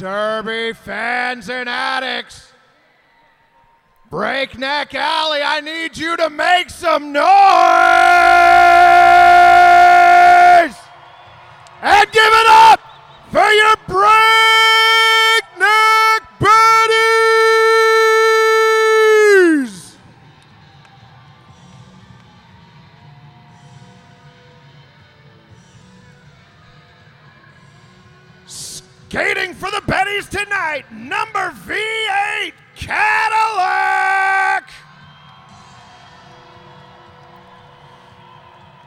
Derby fans and addicts, Breakneck Alley, I need you to make some noise and give it up for your Breakneck Betties! Skating for the Betties tonight, number V8 Cadillac.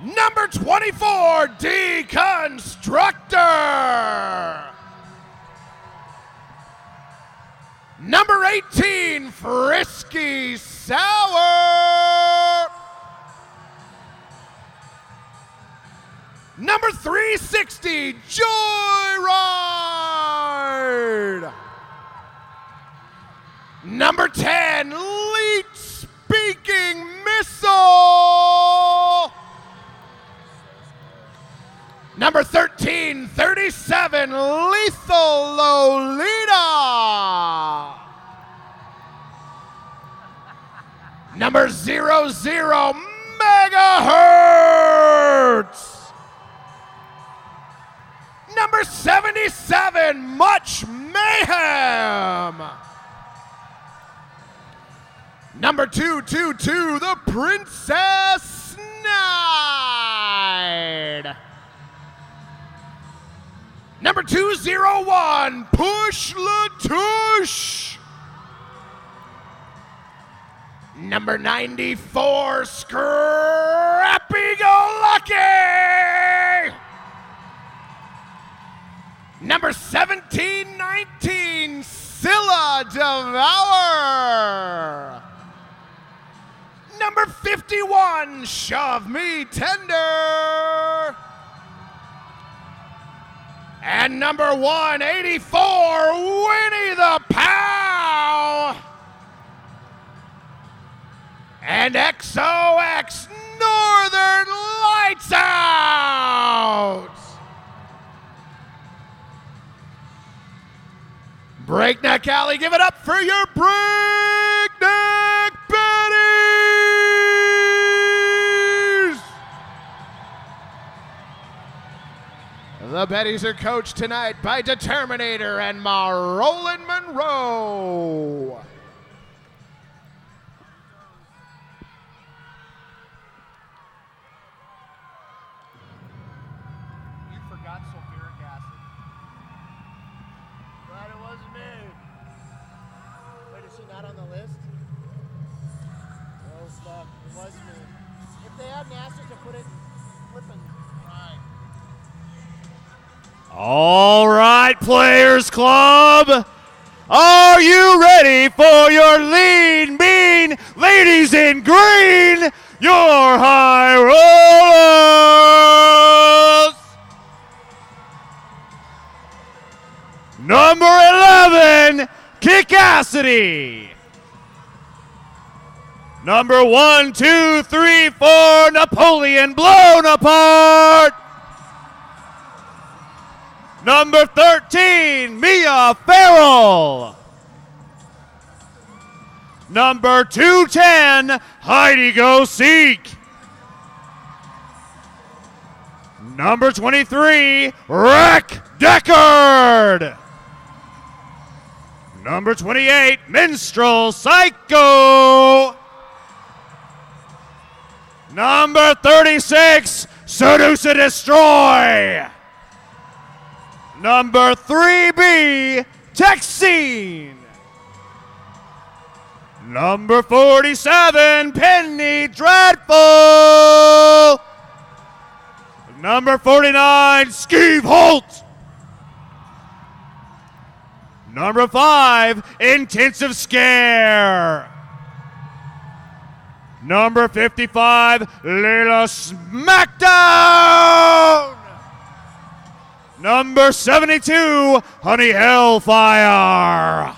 Number 24 Deconstructor. Number 18 Frisky Sour. Number 360 Joyride. Number 10 Leet Speaking Missile. Number 13 37 Lethal Lolita. Number 00 Megahertz. Number 77, Much Mayhem. Number 222, the Princess Snide. Number 201, Push Latouche. Number 94, Scrappy Go Lucky. Number 1719, Scylla Devour. Number 51, Shove Me Tender. And number 184, Winnie the Pow. And XOX, Northern Lights Out. Breakneck Alley, give it up for your Breakneck Betties! The Betties are coached tonight by Determinator and Marolyn Monroe. You forgot sulfuric acid. Glad it wasn't me. Wait, is she not on the list? Oh, fuck. It was me. If they had an acid to put it flipping. Right. All right, Players Club. Are you ready for your lean, mean ladies in green, your high rollers? Number 11, Kickacity. Number 1, 2, 3, 4, Napoleon blown apart. Number 13, Mia Farrell. Number 210, Heidi Go Seek. Number 23, Wreck Deckard. Number 28, Minstrel Psycho. Number 36, Seduce and Destroy. Number 3B, Texine. Number 47, Penny Dreadful. Number 49, Skeeve Holt. Number 5, Intensive Scare. Number 55, Layla Smackdown. Number 72, Honey Hellfire.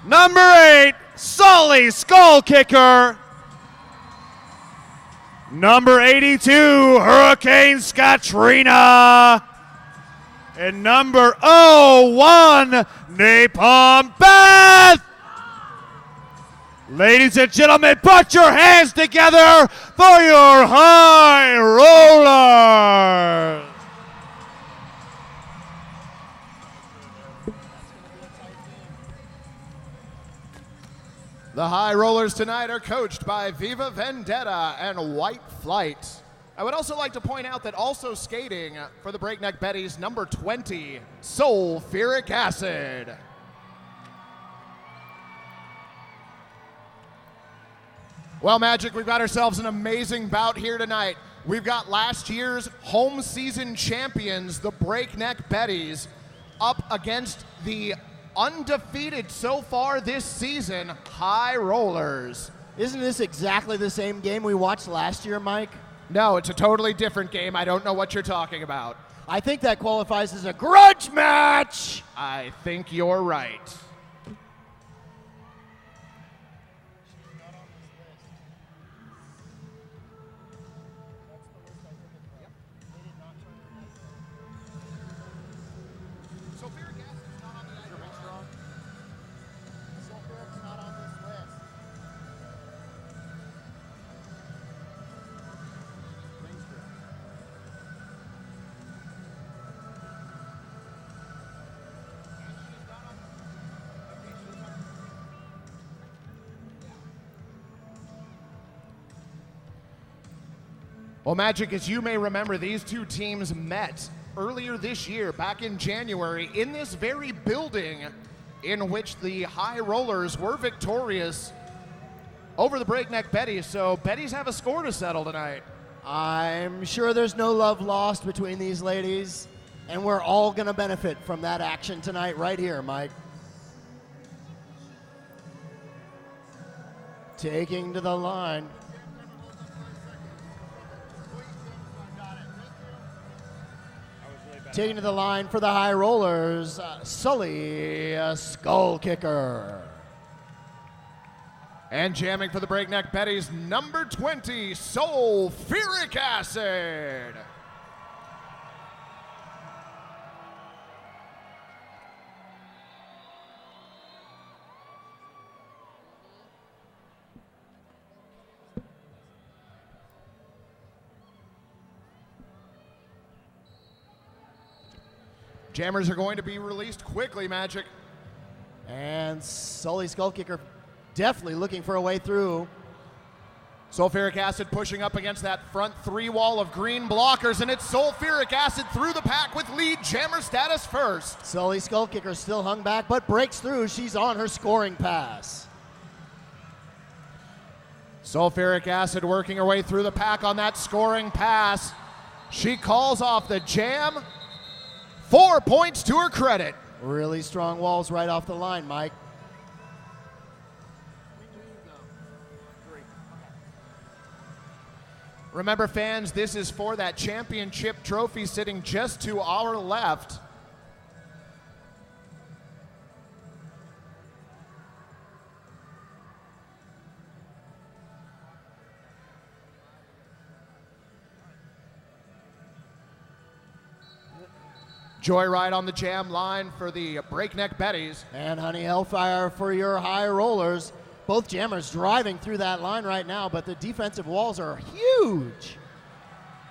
Number 8, Sully Skull Kicker. Number 82, Hurricane Skatrina. And number 01, Napalm Beth. Ladies and gentlemen, put your hands together for your high rollers. The High Rollers tonight are coached by Viva Vendetta and White Flight. I would also like to point out that also skating for the Breakneck Betties, number 20, Sulfuric Acid. Well, Magic, we've got ourselves an amazing bout here tonight. We've got last year's home season champions, the Breakneck Betties, up against the undefeated so far this season, High Rollers. Isn't this exactly the same game we watched last year, Mike? No, it's a totally different game. I don't know what you're talking about. I think that qualifies as a grudge match. I think you're right. Well, Magic, as you may remember, these two teams met earlier this year, back in January, in this very building in which the High Rollers were victorious over the Breakneck Betties. So Betties have a score to settle tonight. I'm sure there's no love lost between these ladies, and we're all going to benefit from that action tonight right here, Mike. Taking to the line. Taking to the line for the High Rollers, Sully Skull Kicker. And jamming for the Breakneck Betties, number 20, Sulfuric Acid. Jammers are going to be released quickly, Magic. And Sully Skull Kicker definitely looking for a way through. Sulfuric Acid pushing up against that front three wall of green blockers, and it's Sulfuric Acid through the pack with lead jammer status first. Sully Skull Kicker still hung back, but breaks through. She's on her scoring pass. Sulfuric Acid working her way through the pack on that scoring pass. She calls off the jam. 4 points to her credit. Really strong walls right off the line, Mike. Remember, fans, this is for that championship trophy sitting just to our left. Joyride on the jam line for the Breakneck Betties. And Honey Hellfire for your High Rollers. Both jammers driving through that line right now, but the defensive walls are huge.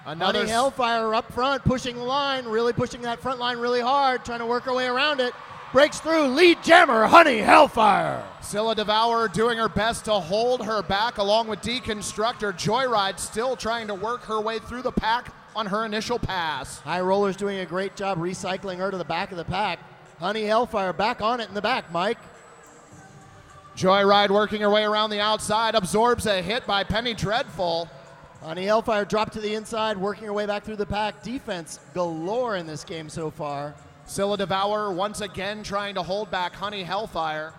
Honey Hellfire up front, pushing the line, really pushing that front line really hard, trying to work her way around it. Breaks through, lead jammer, Honey Hellfire. Scylla Devourer doing her best to hold her back along with Deconstructor. Joyride still trying to work her way through the pack on her initial pass. High Rollers doing a great job recycling her to the back of the pack. Honey Hellfire back on it in the back, Mike. Joyride working her way around the outside, absorbs a hit by Penny Dreadful. Honey Hellfire dropped to the inside, working her way back through the pack. Defense galore in this game so far. Scylla Devourer once again trying to hold back Honey Hellfire.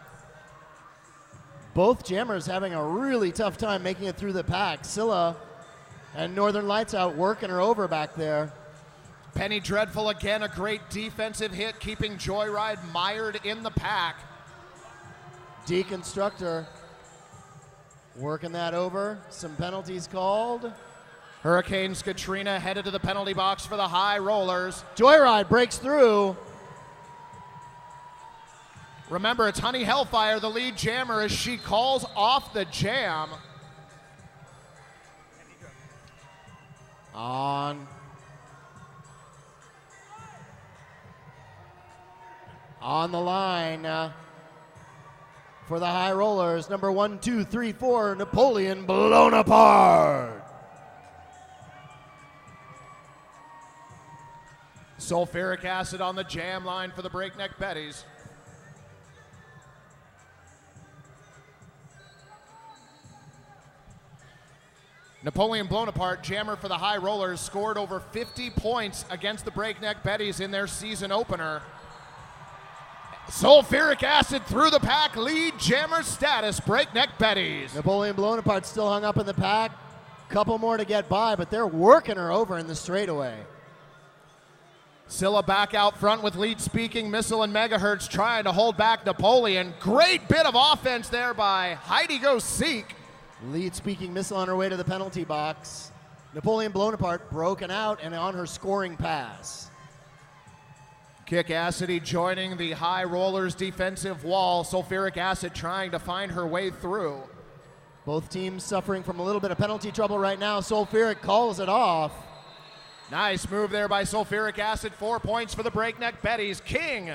Both jammers having a really tough time making it through the pack. Scylla and Northern Lights out working her over back there. Penny Dreadful again, a great defensive hit, keeping Joyride mired in the pack. Deconstructor working that over. Some penalties called. Hurricanes Katrina headed to the penalty box for the High Rollers. Joyride breaks through. Remember, it's Honey Hellfire, the lead jammer, as she calls off the jam. On the line for the High Rollers, number 1, 2, 3, 4, Napoleon blown apart. Sulfuric acid on the jam line for the Breakneck Betties. Napoleon blown apart, jammer for the High Rollers, scored over 50 points against the Breakneck Betties in their season opener. Sulfuric acid through the pack, lead jammer status, Breakneck Betties. Napoleon blown apart still hung up in the pack. Couple more to get by, but they're working her over in the straightaway. Scylla back out front with lead speaking Missile and Megahertz trying to hold back Napoleon. Great bit of offense there by Heidi Go Seek. Lead speaking Missile on her way to the penalty box. Napoleon blown apart, broken out, and on her scoring pass. Kick Acid joining the High Rollers defensive wall. Sulfuric Acid trying to find her way through. Both teams suffering from a little bit of penalty trouble right now. Sulfuric calls it off. Nice move there by Sulfuric Acid. 4 points for the Breakneck Betties. King.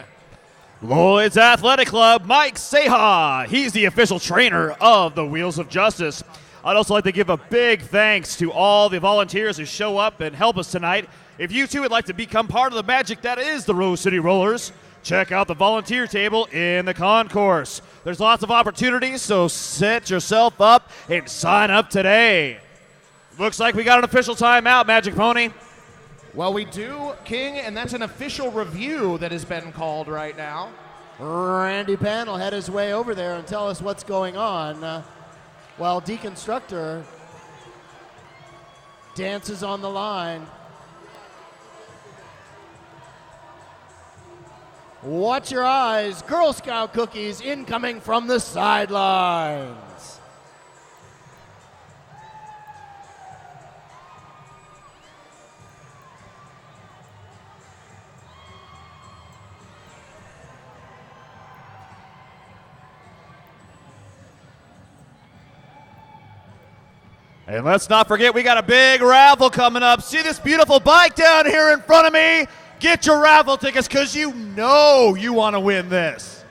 Lloyd's Athletic Club, Mike Seha. He's the official trainer of the Wheels of Justice. I'd also like to give a big thanks to all the volunteers who show up and help us tonight. If you too would like to become part of the magic that is the Rose City Rollers, check out the volunteer table in the concourse. There's lots of opportunities, so set yourself up and sign up today. Looks like we got an official timeout, Magic Pony. Well, we do, King, and that's an official review that has been called right now. Randy Pan will head his way over there and tell us what's going on. While Deconstructor dances on the line. Watch your eyes. Girl Scout cookies incoming from the sidelines. And let's not forget, we got a big raffle coming up. See this beautiful bike down here in front of me? Get your raffle tickets because you know you want to win this.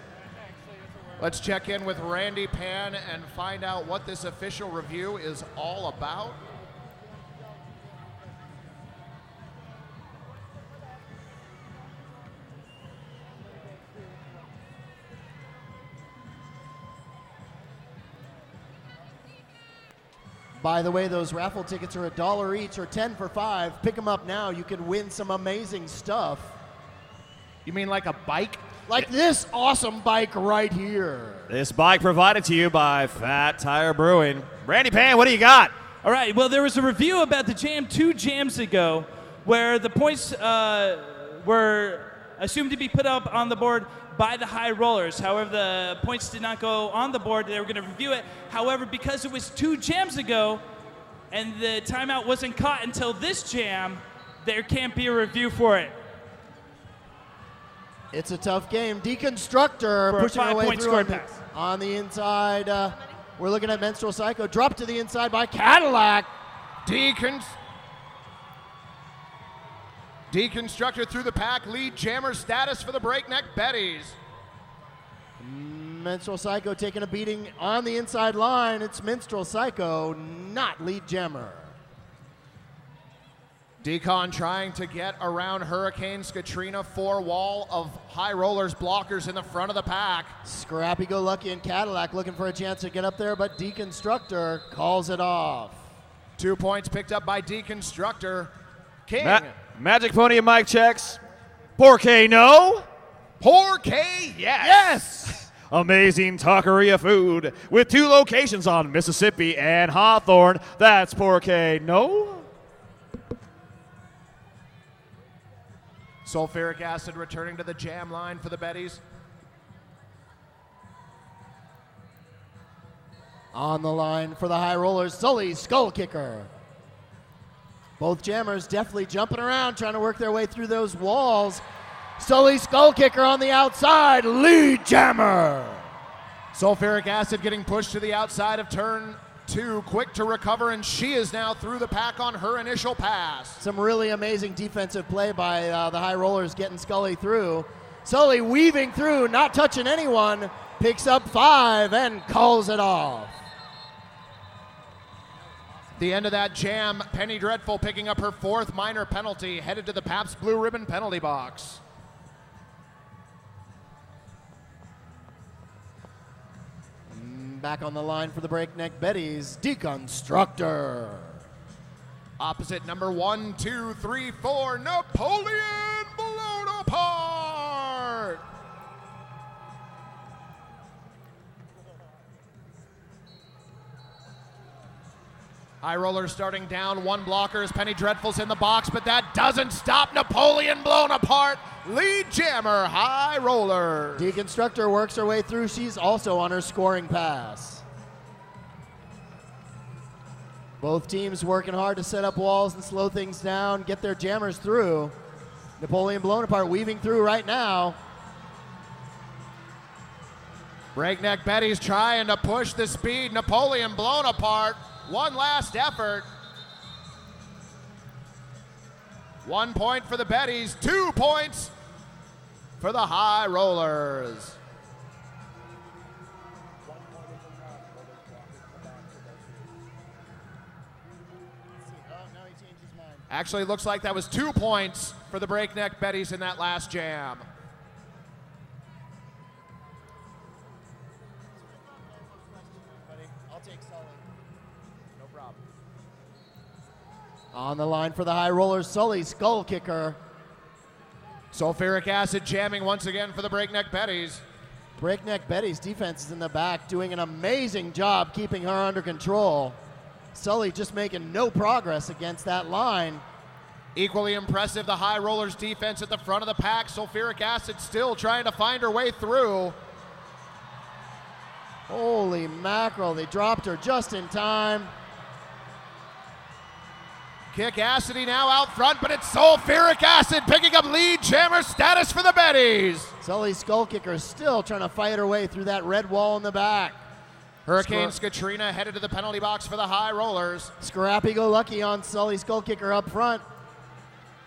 Let's check in with Randy Pan and find out what this official review is all about. By the way, those raffle tickets are $1 each or 10 for 5. Pick them up now. You can win some amazing stuff. You mean like a bike? Like this awesome bike right here. This bike provided to you by Fat Tire Brewing. Randy Pan, what do you got? All right, well, there was a review about the jam 2 jams ago where the points were assumed to be put up on the board by the High Rollers. However, the points did not go on the board. They were going to review it. However, because it was 2 jams ago and the timeout wasn't caught until this jam, there can't be a review for it. It's a tough game. Deconstructor For pushing a her way 5-point through score on the, pass. on the inside. We're looking at Menstrual Psycho. Drop to the inside by Cadillac. Deconstructor through the pack, lead jammer status for the Breakneck Betties. Menstrual Psycho taking a beating on the inside line. It's Menstrual Psycho, not lead jammer. Decon trying to get around Hurricanes Katrina, 4 wall of High Rollers blockers in the front of the pack. Scrappy Go Lucky and Cadillac looking for a chance to get up there, but Deconstructor calls it off. 2 points picked up by Deconstructor. King. Magic Pony and Mike checks. Porque no? Porque yes. Yes! Amazing taqueria food with 2 locations on Mississippi and Hawthorne. That's Porque no? Sulfuric acid returning to the jam line for the Betties. On the line for the High Rollers, Sully Skull Kicker. Both jammers definitely jumping around, trying to work their way through those walls. Sully skull kicker on the outside, lead jammer. Sulfuric acid getting pushed to the outside of turn 2, quick to recover, and she is now through the pack on her initial pass. Some really amazing defensive play by the high rollers getting Scully through. Sully weaving through, not touching anyone, picks up 5 and calls it off. The end of that jam, Penny Dreadful picking up her 4th minor penalty, headed to the Pabst Blue Ribbon penalty box. Back on the line for the Breakneck Betties, Deconstructor. Opposite number 1, 2, 3, 4, Napoleon blown apart. High rollers starting down, 1 blocker as Penny Dreadful's in the box, but that doesn't stop Napoleon blown apart. Lead jammer, high roller. Deconstructor works her way through. She's also on her scoring pass. Both teams working hard to set up walls and slow things down, get their jammers through. Napoleon blown apart, weaving through right now. Breakneck Betties trying to push the speed. Napoleon blown apart. One last effort. 1 point for the Betties, 2 points for the high rollers. Actually, looks like that was 2 points for the Breakneck Betties in that last jam. I'll take Sully. No problem. On the line for the high rollers, Sully skull kicker. Sulfuric acid jamming once again for the Breakneck Betties. Breakneck Betties defense is in the back, doing an amazing job keeping her under control. Sully just making no progress against that line. Equally impressive, the high rollers defense at the front of the pack. Sulfuric acid still trying to find her way through. Holy mackerel, they dropped her just in time. Kick Acidy now out front, but it's Sulfuric acid picking up lead jammer status for the Betties. Sully skull kicker still trying to fight her way through that red wall in the back. Hurricane Katrina headed to the penalty box for the high rollers. Scrappy go lucky on Sully skull kicker up front.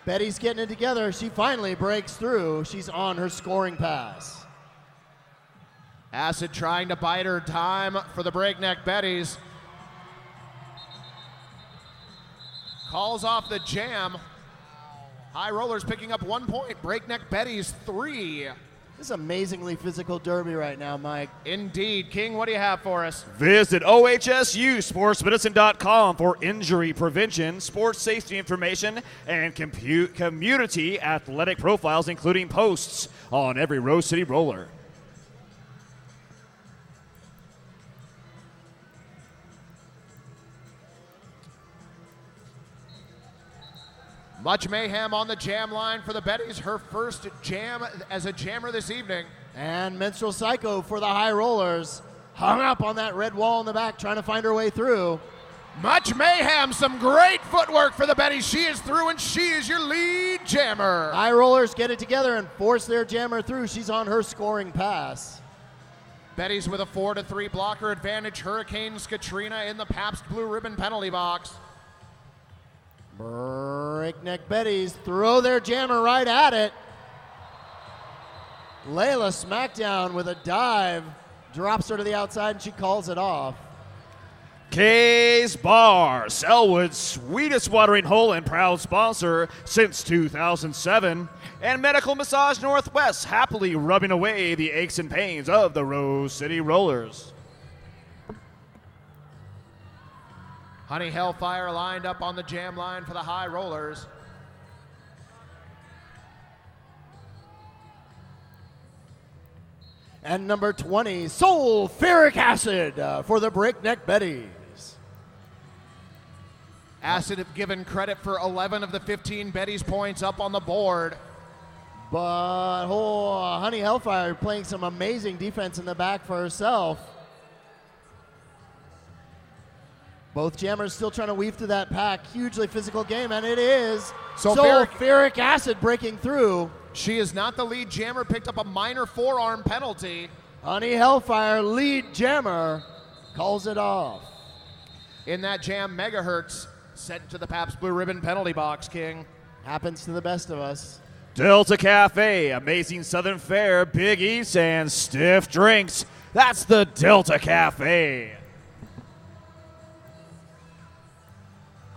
Betty's getting it together. She finally breaks through. She's on her scoring pass. Acid trying to bite her time for the Breakneck Betties. Calls off the jam. High rollers picking up 1 point. Breakneck Betties 3. This is amazingly physical derby right now, Mike. Indeed. King, what do you have for us? Visit OHSUSportsmedicine.com for injury prevention, sports safety information, and community athletic profiles, including posts on every Rose City roller. Much mayhem on the jam line for the Betties. Her first jam as a jammer this evening. And Minstrel Psycho for the high rollers. Hung up on that red wall in the back, trying to find her way through. Much mayhem, some great footwork for the Betties. She is through, and she is your lead jammer. High rollers get it together and force their jammer through. She's on her scoring pass. Betties with a 4-3 blocker advantage. Hurricanes Katrina in the Pabst Blue Ribbon penalty box. Breakneck Betties throw their jammer right at it. Layla Smackdown with a dive. Drops her to the outside and she calls it off. K's Bar, Selwood's sweetest watering hole and proud sponsor since 2007. And Medical Massage Northwest, happily rubbing away the aches and pains of the Rose City Rollers. Honey Hellfire lined up on the jam line for the high rollers. And number 20, Sulfuric Acid for the Breakneck Betties. Acid have given credit for 11 of the 15 Betties points up on the board. But Honey Hellfire playing some amazing defense in the back for herself. Both jammers still trying to weave through that pack. Hugely physical game, and it is. Sulfuric acid breaking through. She is not the lead jammer, picked up a minor forearm penalty. Honey Hellfire, lead jammer, calls it off. In that jam, Megahertz sent to the Pabst Blue Ribbon penalty box, King. Happens to the best of us. Delta Cafe, Amazing Southern Fare, Big Eats, and stiff drinks. That's the Delta Cafe.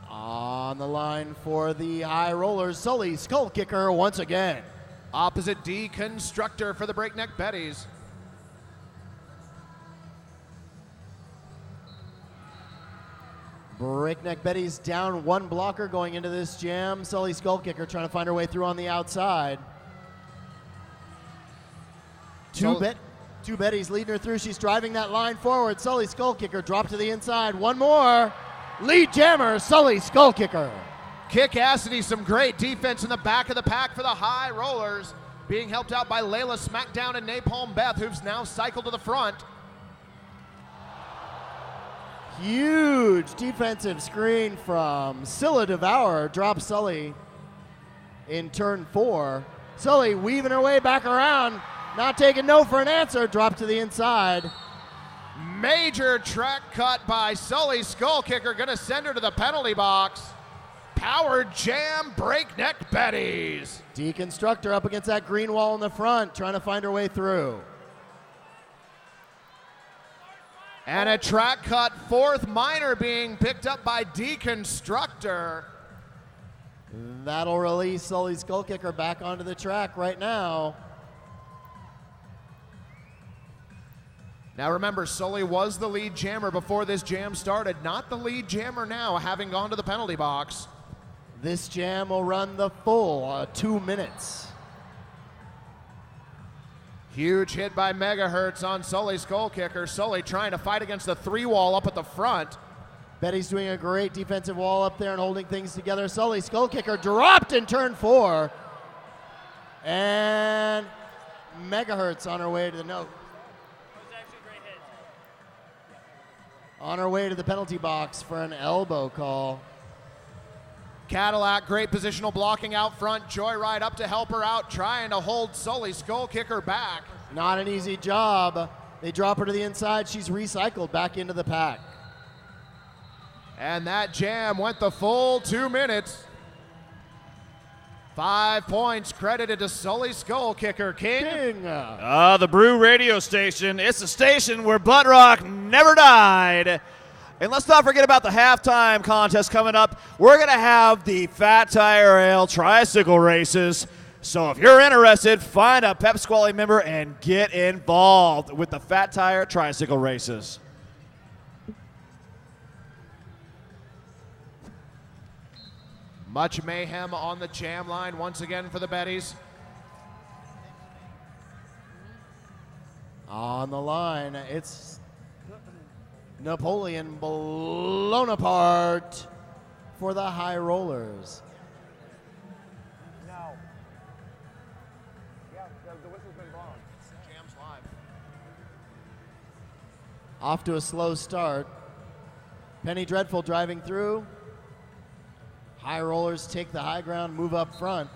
On the line for the High Rollers, Sully Skull Kicker once again. Opposite Deconstructor for the Breakneck Betties. Breakneck Betties down one blocker going into this jam. Sully Skull Kicker trying to find her way through on the outside. Two Betties leading her through. She's driving that line forward. Sully Skull Kicker dropped to the inside. One more. Lead jammer, Sully Skull Kicker. Kick-assity, some great defense in the back of the pack for the High Rollers. Being helped out by Layla Smackdown and Napalm Beth, who's now cycled to the front. Huge defensive screen from Scylla Devourer. Drops Sully in turn 4. Sully weaving her way back around. Not taking no for an answer. Drop to the inside. Major track cut by Sully Skull Kicker. Going to send her to the penalty box. Power jam Breakneck Betties. Deconstructor up against that green wall in the front. Trying to find her way through. And a track cut, 4th minor being picked up by Deconstructor. That'll release Sully Skull Kicker back onto the track right now. Now remember, Sully was the lead jammer before this jam started. Not the lead jammer now, having gone to the penalty box. This jam will run the full 2 minutes. Huge hit by Megahertz on Sully Skull Kicker. Sully trying to fight against the 3-wall up at the front. Betty's doing a great defensive wall up there and holding things together. Sully Skull Kicker dropped in turn 4. And Megahertz on her way to the note. On her way to the penalty box for an elbow call. Cadillac, great positional blocking out front. Joyride up to help her out, trying to hold Sully Skull Kicker back. Not an easy job. They drop her to the inside. She's recycled back into the pack. And that jam went the full 2 minutes. 5 points credited to Sully Skull Kicker. King. The Brew radio station. It's the station where Butt Rock never died. And let's not forget about the halftime contest coming up. We're going to have the Fat Tire Ale tricycle races. So if you're interested, find a Pep Squally member and get involved with the Fat Tire tricycle races. Much mayhem on the jam line once again for the Betties. On the line, it's Napoleon blown apart for the High Rollers. No. Yeah, the whistle's been blown. Jam's live. Off to a slow start. Penny Dreadful driving through. High Rollers take the high ground, move up front.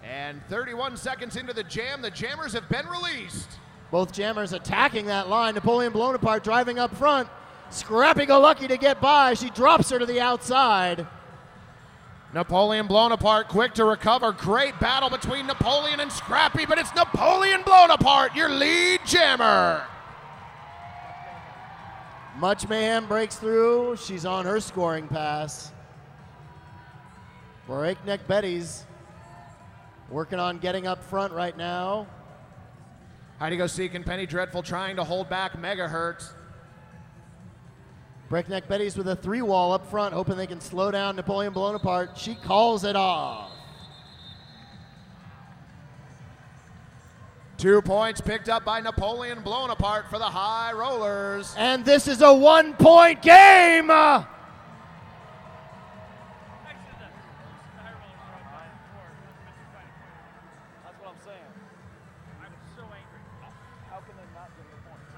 And 31 seconds into the jam, the jammers have been released. Both jammers attacking that line. Napoleon blown apart, driving up front. Scrappy-go-lucky to get by. She drops her to the outside. Napoleon blown apart, quick to recover. Great battle between Napoleon and Scrappy, but it's Napoleon blown apart, your lead jammer. Much mayhem breaks through. She's on her scoring pass. Breakneck Betties working on getting up front right now. Heidi Go-Seek and Penny Dreadful trying to hold back Megahertz. Breakneck Betties with a 3-wall up front, hoping they can slow down Napoleon blown apart. She calls it off. 2 points picked up by Napoleon blown apart for the High Rollers. And this is a 1-point game.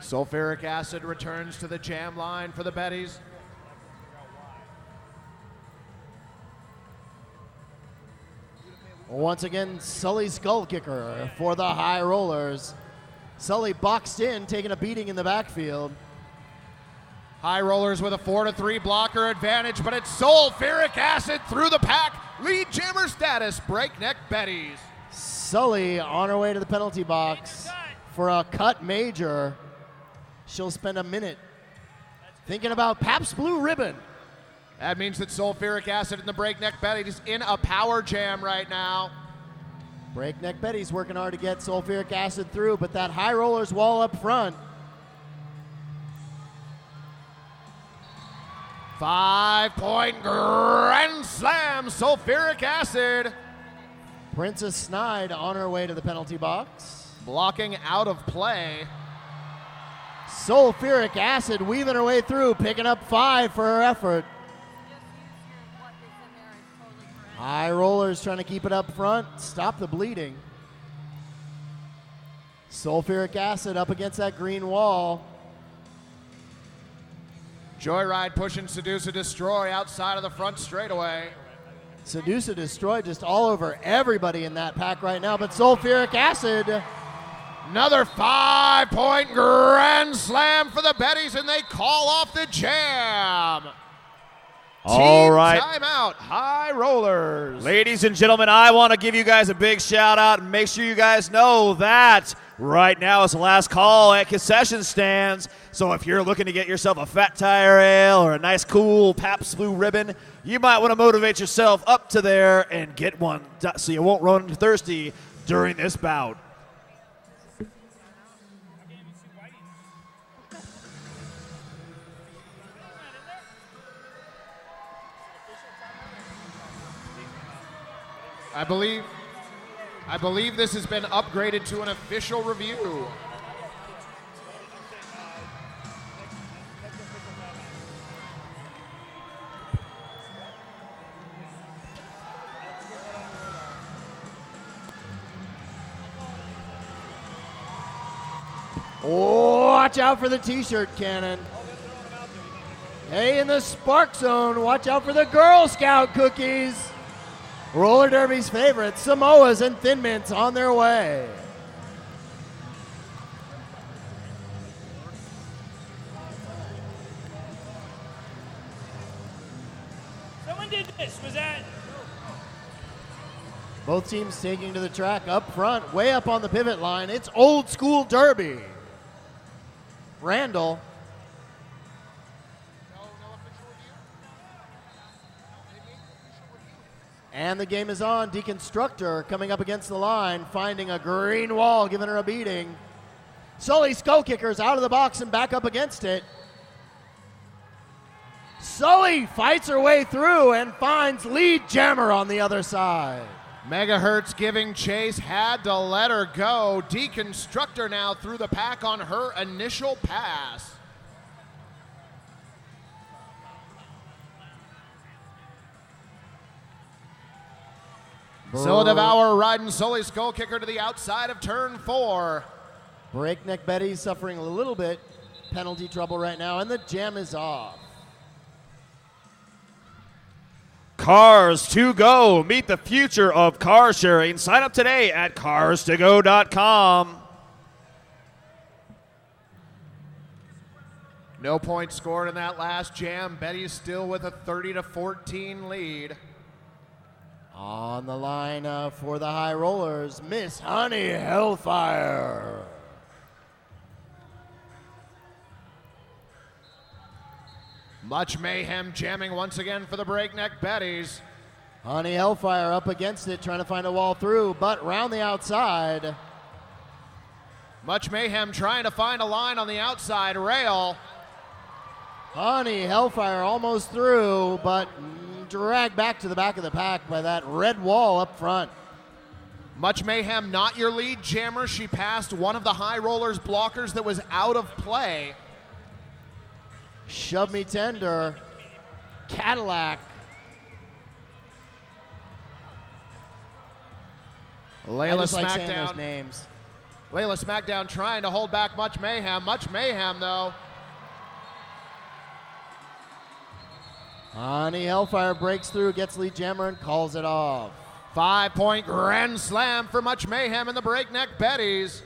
Sulfuric acid returns to the jam line for the Betties. Once again, Sully Skull Kicker for the High Rollers. Sully boxed in, taking a beating in the backfield. High Rollers with a 4-3 blocker advantage, but it's sulfuric acid through the pack. Lead jammer status, Breakneck Betties. Sully on her way to the penalty box for a cut major. She'll spend a minute thinking about Pabst Blue Ribbon. That means that sulfuric acid in the Breakneck Betties is in a power jam right now. Breakneck Betties working hard to get sulfuric acid through, but that High Rollers wall up front. 5-point grand slam, sulfuric acid. Princess Snide on her way to the penalty box. Blocking out of play. Sulfuric acid weaving her way through, picking up 5 for her effort. High Rollers trying to keep it up front, stop the bleeding. Sulfuric acid up against that green wall. Joyride pushing Seduce or Destroy outside of the front straightaway. Seduce or Destroy just all over everybody in that pack right now, but sulfuric acid. Another 5-point grand slam for the Betties, and they call off the jam. All Team right. Timeout, High Rollers. Ladies and gentlemen, I want to give you guys a big shout out and make sure you guys know that right now is the last call at concession stands. So if you're looking to get yourself a Fat Tire Ale or a nice cool Pabst Blue Ribbon, you might want to motivate yourself up to there and get one so you won't run thirsty during this bout. I believe this has been upgraded to an official review. Watch out for the t-shirt cannon. Hey, in the Spark Zone, watch out for the Girl Scout cookies. Roller Derby's favorites, Samoas and Thin Mints on their way. Someone did this. Was that? Both teams taking to the track up front, way up on the pivot line. It's old school derby. Randall. And the game is on. Deconstructor coming up against the line, finding a green wall, giving her a beating. Sully Skull Kickers out of the box and back up against it. Sully fights her way through and finds Lead Jammer on the other side. Megahertz giving chase, had to let her go. Deconstructor now through the pack on her initial pass. Zilla Devour riding Sully Skull Kicker to the outside of turn 4. Breakneck Betties suffering a little bit penalty trouble right now, and the jam is off. Cars to Go. Meet the future of car sharing. Sign up today at carstogo.com. No points scored in that last jam. Betty's still with a 30-14 lead. On the line for the High Rollers, Miss Honey Hellfire. Much mayhem jamming once again for the Breakneck Betties. Honey Hellfire up against it, trying to find a wall through, but round the outside. Much mayhem trying to find a line on the outside rail. Honey Hellfire almost through, but dragged back to the back of the pack by that red wall up front. Much mayhem, not your lead jammer. She passed one of the High Rollers blockers that was out of play. Shove Me Tender, Cadillac. Layla Smackdown. Like saying those Smackdown. names. Layla Smackdown trying to hold back Much Mayhem. Much Mayhem, though. Honey Hellfire breaks through, gets lead jammer, and calls it off. 5-point grand slam for Much Mayhem and the Breakneck Betties.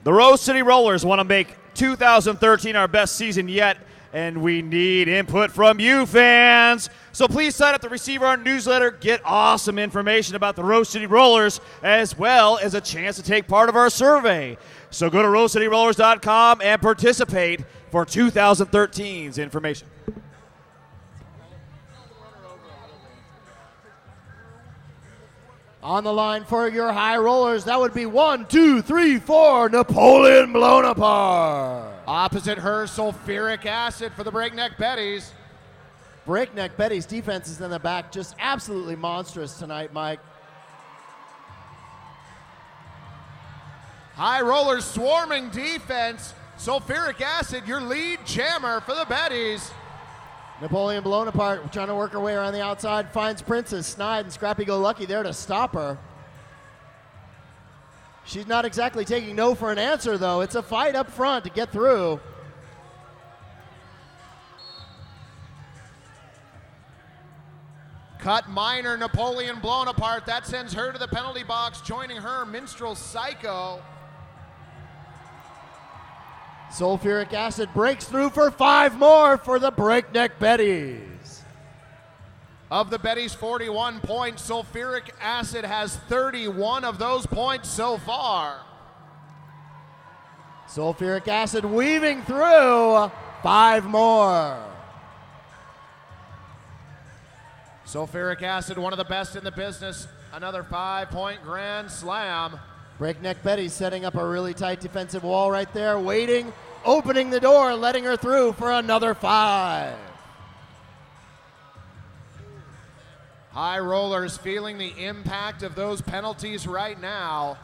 The Rose City Rollers want to make 2013 our best season yet, and we need input from you fans. So please sign up to receive our newsletter, get awesome information about the Rose City Rollers, as well as a chance to take part of our survey. So go to rosecityrollers.com and participate for 2013's information. On the line for your high rollers, that would be 1, 2, 3, 4, Napoleon blown apart. Opposite her, sulfuric acid for the Breakneck Betties. Breakneck Betties' defense is in the back, just absolutely monstrous tonight, Mike. High rollers swarming defense. Sulfuric acid, your lead jammer for the Betties. Napoleon blown apart, trying to work her way around the outside, finds Princess, Snide, and Scrappy Go Lucky there to stop her. She's not exactly taking no for an answer, though. It's a fight up front to get through. Cut minor, Napoleon blown apart. That sends her to the penalty box. Joining her, Minstrel Psycho. Sulfuric acid breaks through for 5 more for the Breakneck Betties. Of the Betties' 41 points, sulfuric acid has 31 of those points so far. Sulfuric acid weaving through 5 more. Sulfuric acid, one of the best in the business. Another 5-point grand slam. Breakneck Betties setting up a really tight defensive wall right there, waiting, opening the door, letting her through for another 5. High rollers feeling the impact of those penalties right now.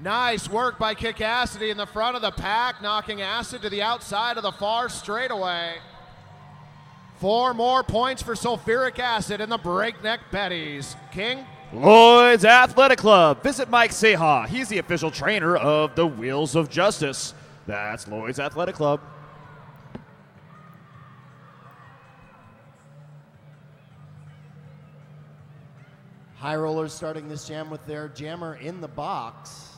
Nice work by Kick Acid in the front of the pack, knocking Acid to the outside of the far straightaway. 4 more points for sulfuric acid and the Breakneck Betties. King? Lloyd's Athletic Club. Visit Mike Seha. He's the official trainer of the Wheels of Justice. That's Lloyd's Athletic Club. High rollers starting this jam with their jammer in the box.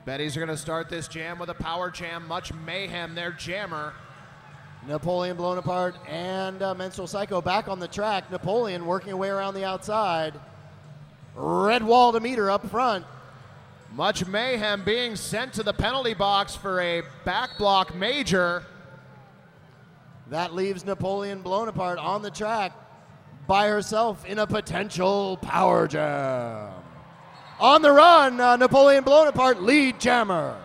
Betties are going to start this jam with a power jam. Much Mayhem, their jammer. Napoleon blown apart and Menstrual Psycho back on the track. Napoleon working away around the outside. Red wall to meet her up front. Much Mayhem being sent to the penalty box for a back block major. That leaves Napoleon blown apart on the track by herself in a potential power jam. On the run, Napoleon blown apart, lead jammer.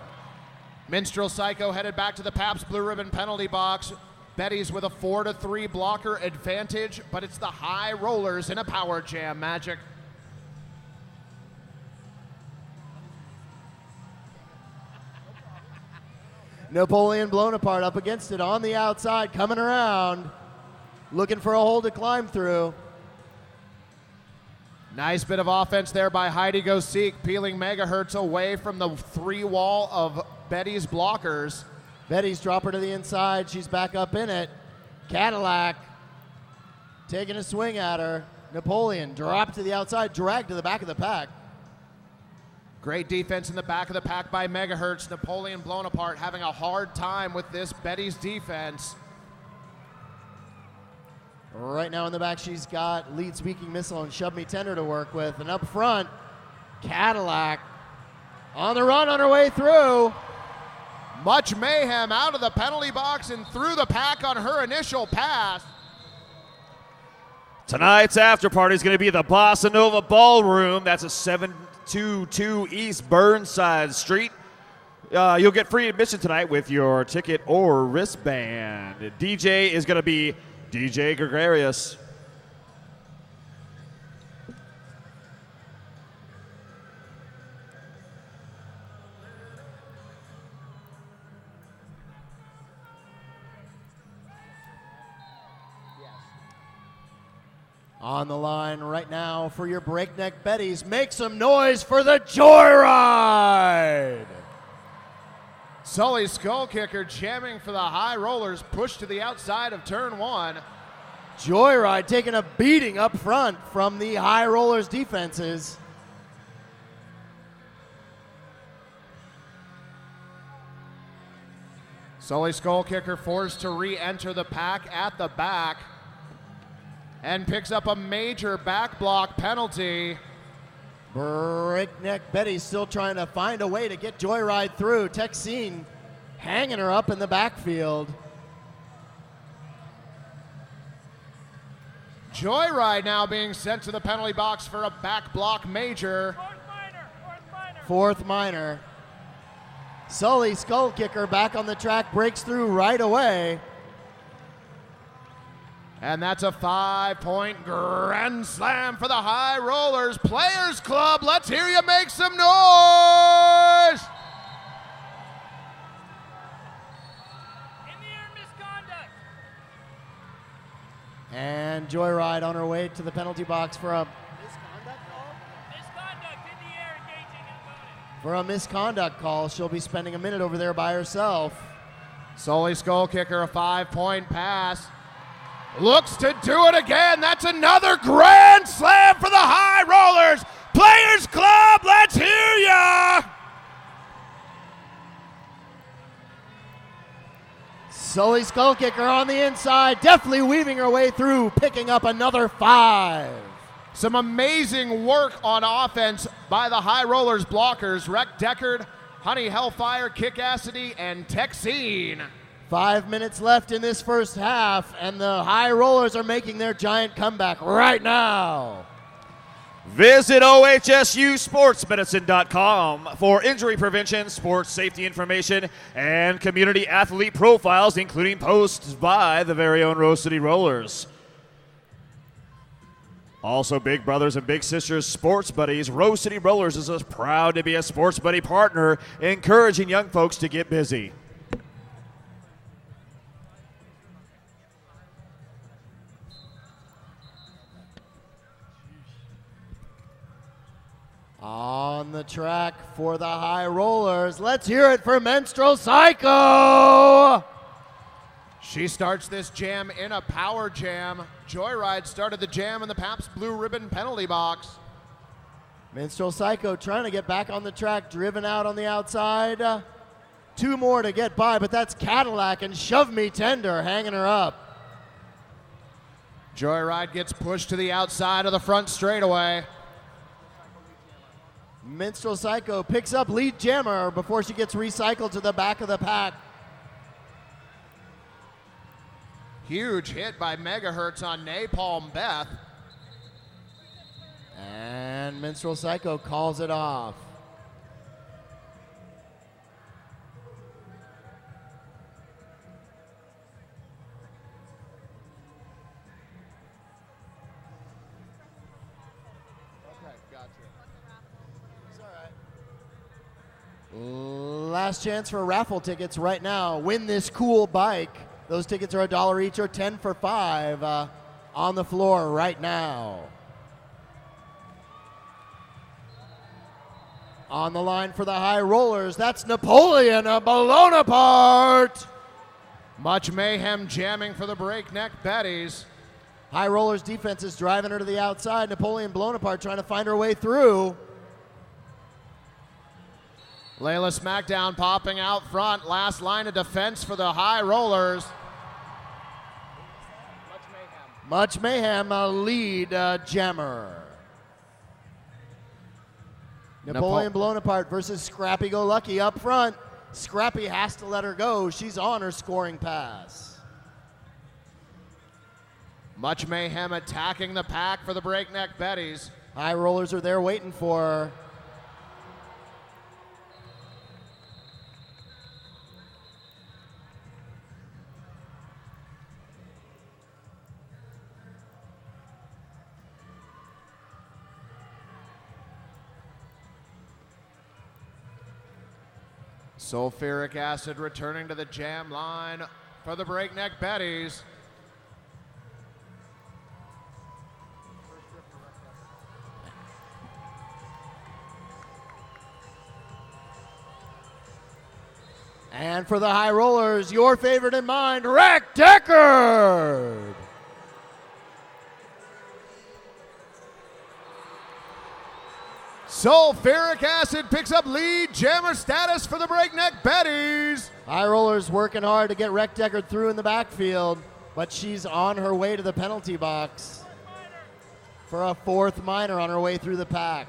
Minstrel Psycho headed back to the Pabst Blue Ribbon penalty box. Betties with a 4-3 blocker advantage, but it's the high rollers in a power jam, Magic. Napoleon blown apart up against it on the outside, coming around, looking for a hole to climb through. Nice bit of offense there by Heidi Go Seek, peeling megahertz away from the 3 wall of Betty's blockers. Betty's drop her to the inside. She's back up in it. Cadillac taking a swing at her. Napoleon dropped to the outside, dragged to the back of the pack. Great defense in the back of the pack by megahertz. Napoleon blown apart, having a hard time with this Betty's defense. Right now in the back, she's got lead speaking missile and shove me tender to work with. And up front, Cadillac on the run on her way through. Much Mayhem out of the penalty box and through the pack on her initial pass. Tonight's after party is going to be the Bossa Nova Ballroom. That's a 722 East Burnside Street. You'll get free admission tonight with your ticket or wristband. DJ is going to be DJ Gregarious. On the line right now for your Breakneck Betties, make some noise for the Joyride! Sully Skull Kicker jamming for the high rollers, pushed to the outside of turn one. Joyride taking a beating up front from the high rollers defenses. Sully Skull Kicker forced to re-enter the pack at the back and picks up a major back block penalty. Breakneck Betty still trying to find a way to get Joyride through. Texine hanging her up in the backfield. Joyride now being sent to the penalty box for a back block major. Fourth minor. Sully Skull Kicker back on the track, breaks through right away. And that's a 5-point grand slam for the high rollers. Players Club, let's hear you make some noise! In the air misconduct. And Joyride on her way to the penalty box for a Misconduct in the air engaging an opponent. for a misconduct call. She'll be spending a minute over there by herself. Sully Skull Kicker, a 5-point pass. Looks to do it again. That's another grand slam for the high rollers. Players Club, let's hear ya! Sully Skull Kicker on the inside, deftly weaving her way through, picking up another 5. Some amazing work on offense by the high rollers blockers. Wreck Deckard, Honey Hellfire, Kick Acity, and Texine. 5 minutes left in this first half, and the high rollers are making their giant comeback right now. Visit OHSUSportsmedicine.com for injury prevention, sports safety information, and community athlete profiles, including posts by the very own Rose City Rollers. Also, Big Brothers and Big Sisters Sports Buddies, Rose City Rollers is proud to be a Sports Buddy partner, encouraging young folks to get busy. On the track for the high rollers, let's hear it for Menstrual Psycho! She starts this jam in a power jam. Joyride started the jam in the Pabst Blue Ribbon penalty box. Minstrel Psycho trying to get back on the track, driven out on the outside. 2 more to get by, but that's Cadillac and Shove Me Tender hanging her up. Joyride gets pushed to the outside of the front straightaway. Minstrel Psycho picks up lead jammer before she gets recycled to the back of the pack. Huge hit by Megahertz on Napalm Beth. And Minstrel Psycho calls it off. Last chance for raffle tickets right now. Win this cool bike. Those tickets are $1 each or 10 for 5 on the floor right now. On the line for the high rollers, that's Napoleon blown apart. Much mayhem jamming for the Breakneck Betties. High rollers defense is driving her to the outside. Napoleon blown apart trying to find her way through. Layla Smackdown popping out front. Last line of defense for the high rollers. Much mayhem, a lead jammer. Napoleon blown apart versus Scrappy Go Lucky up front. Scrappy has to let her go. She's on her scoring pass. Much mayhem attacking the pack for the Breakneck Betties. High rollers are there waiting for her. Sulfuric acid returning to the jam line for the Breakneck Betties. And for the high rollers, your favorite in mind, Rick Deckard. Sulfuric acid picks up lead jammer status for the Breakneck Betties. High rollers working hard to get Rick Deckard through in the backfield, but she's on her way to the penalty box for a fourth minor on her way through the pack.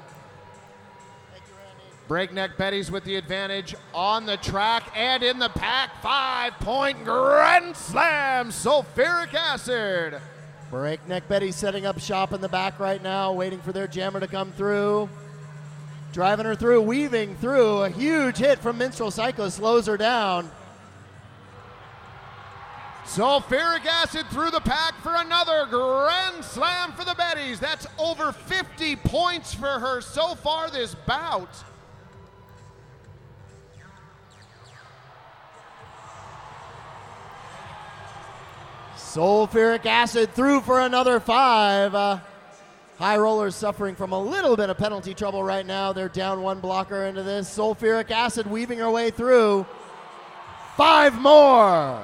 Breakneck Betties with the advantage on the track and in the pack. 5-point grand slam, sulfuric acid. Breakneck Betties setting up shop in the back right now, waiting for their jammer to come through. Driving her through, weaving through. A huge hit from Minstrel Psycho slows her down. Sulfuric acid through the pack for another grand slam for the Betties. That's over 50 points for her so far this bout. Sulfuric acid through for another 5. High rollers suffering from a little bit of penalty trouble right now. They're down one blocker into this. Sulfuric acid weaving her way through. 5 more.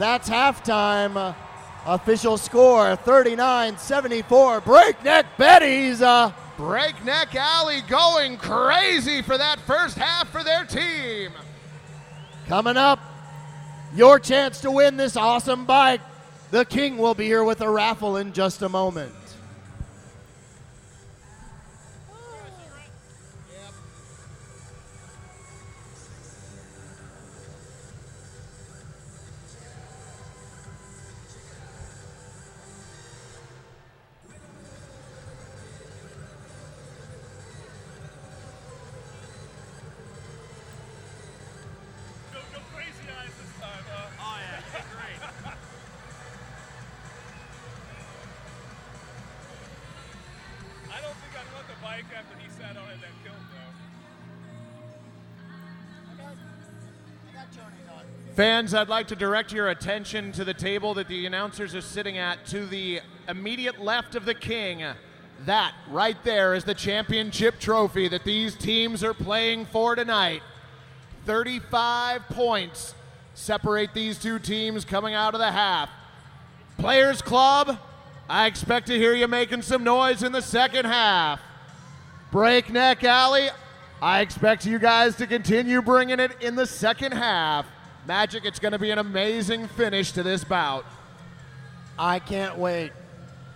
That's halftime. Official score 39-74. Breakneck Betties. Breakneck Alley going crazy for that first half for their team. Coming up, your chance to win this awesome bike. The King will be here with a raffle in just a moment. No crazy eyes this time, huh? Oh, yeah. Great. I don't think I'd want the bike after he sat on it that killed, though. Fans, I'd like to direct your attention to the table that the announcers are sitting at to the immediate left of the King. That right there is the championship trophy that these teams are playing for tonight. 35 points separate these two teams coming out of the half. Players Club, I expect to hear you making some noise in the second half. Breakneck Alley, I expect you guys to continue bringing it in the second half. Magic, it's going to be an amazing finish to this bout. I can't wait.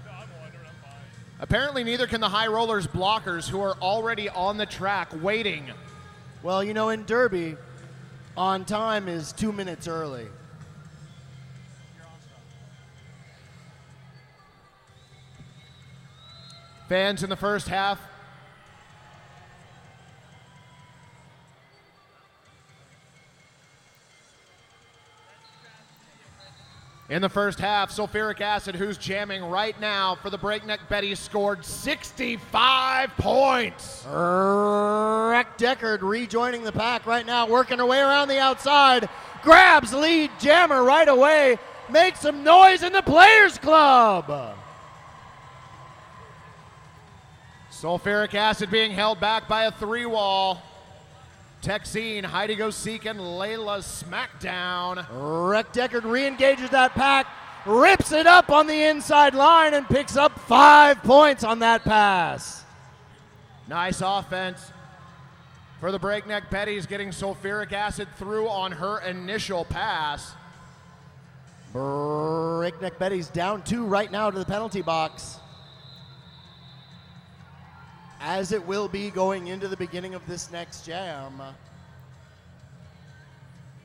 No, I'm wondering, I'm fine. Apparently neither can the high rollers blockers who are already on the track waiting. Well, you know, in Derby, on time is 2 minutes early. Fans in the first half. In the first half, sulfuric acid, who's jamming right now for the Breakneck Betties, scored 65 points. Rick Deckard rejoining the pack right now, working her way around the outside. Grabs lead jammer right away. Makes some noise in the Players Club. Sulfuric acid being held back by a 3-wall. Texine, Heidi Go Seek, and Layla Smackdown. Rick Deckard re-engages that pack, rips it up on the inside line, and picks up 5 points on that pass. Nice offense for the Breakneck Betties, getting sulfuric acid through on her initial pass. Breakneck Betties down 2 right now to the penalty box, as it will be going into the beginning of this next jam.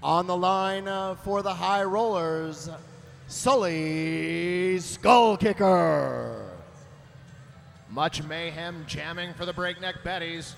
On the line for the high rollers, Sully Skull Kicker. Much mayhem jamming for the Breakneck Betties.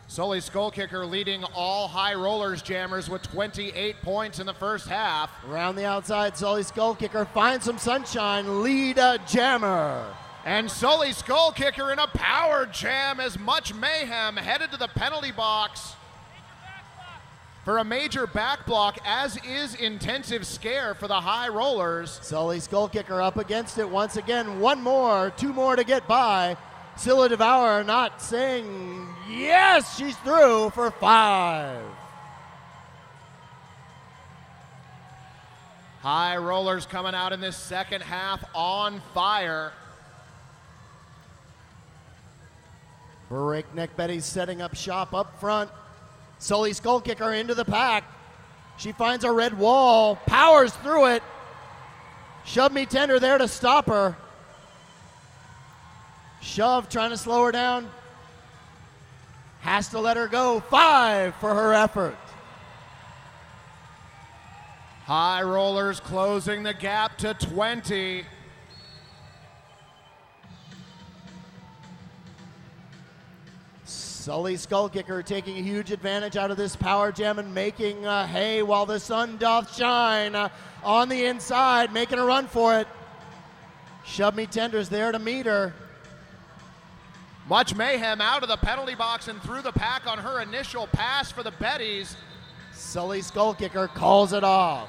Sully Skull Kicker leading all high rollers jammers with 28 points in the first half. Around the outside, Sully Skull Kicker finds some sunshine, lead jammer. And Sully Skull Kicker in a power jam as Much Mayhem headed to the penalty box for a major back block, as is Intensive Scare for the High Rollers. Sully Skull Kicker up against it once again. One more, two more to get by. Scylla Devourer not saying yes, she's through for 5. High Rollers coming out in this second half on fire. Breakneck Betties setting up shop up front. Sully Skull Kicker into the pack. She finds a red wall, powers through it. Shove Me Tender there to stop her. Shove trying to slow her down. Has to let her go. 5 for her effort. High Rollers closing the gap to 20. Sully Skull Kicker taking a huge advantage out of this power jam and making hay while the sun doth shine. On the inside, making a run for it. Shove Me Tender's there to meet her. Much Mayhem out of the penalty box and through the pack on her initial pass for the Betties. Sully Skull Kicker calls it off.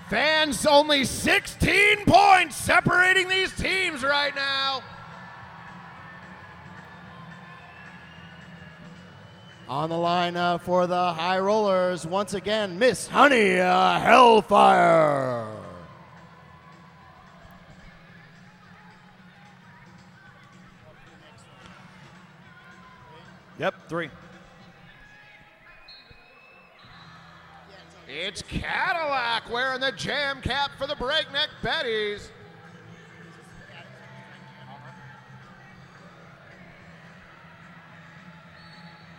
Fans, only 16 points separating these teams right now. On the line for the High Rollers, once again, Miss Honey Hellfire. Yep, 3. It's Cadillac wearing the jam cap for the Breakneck Betties.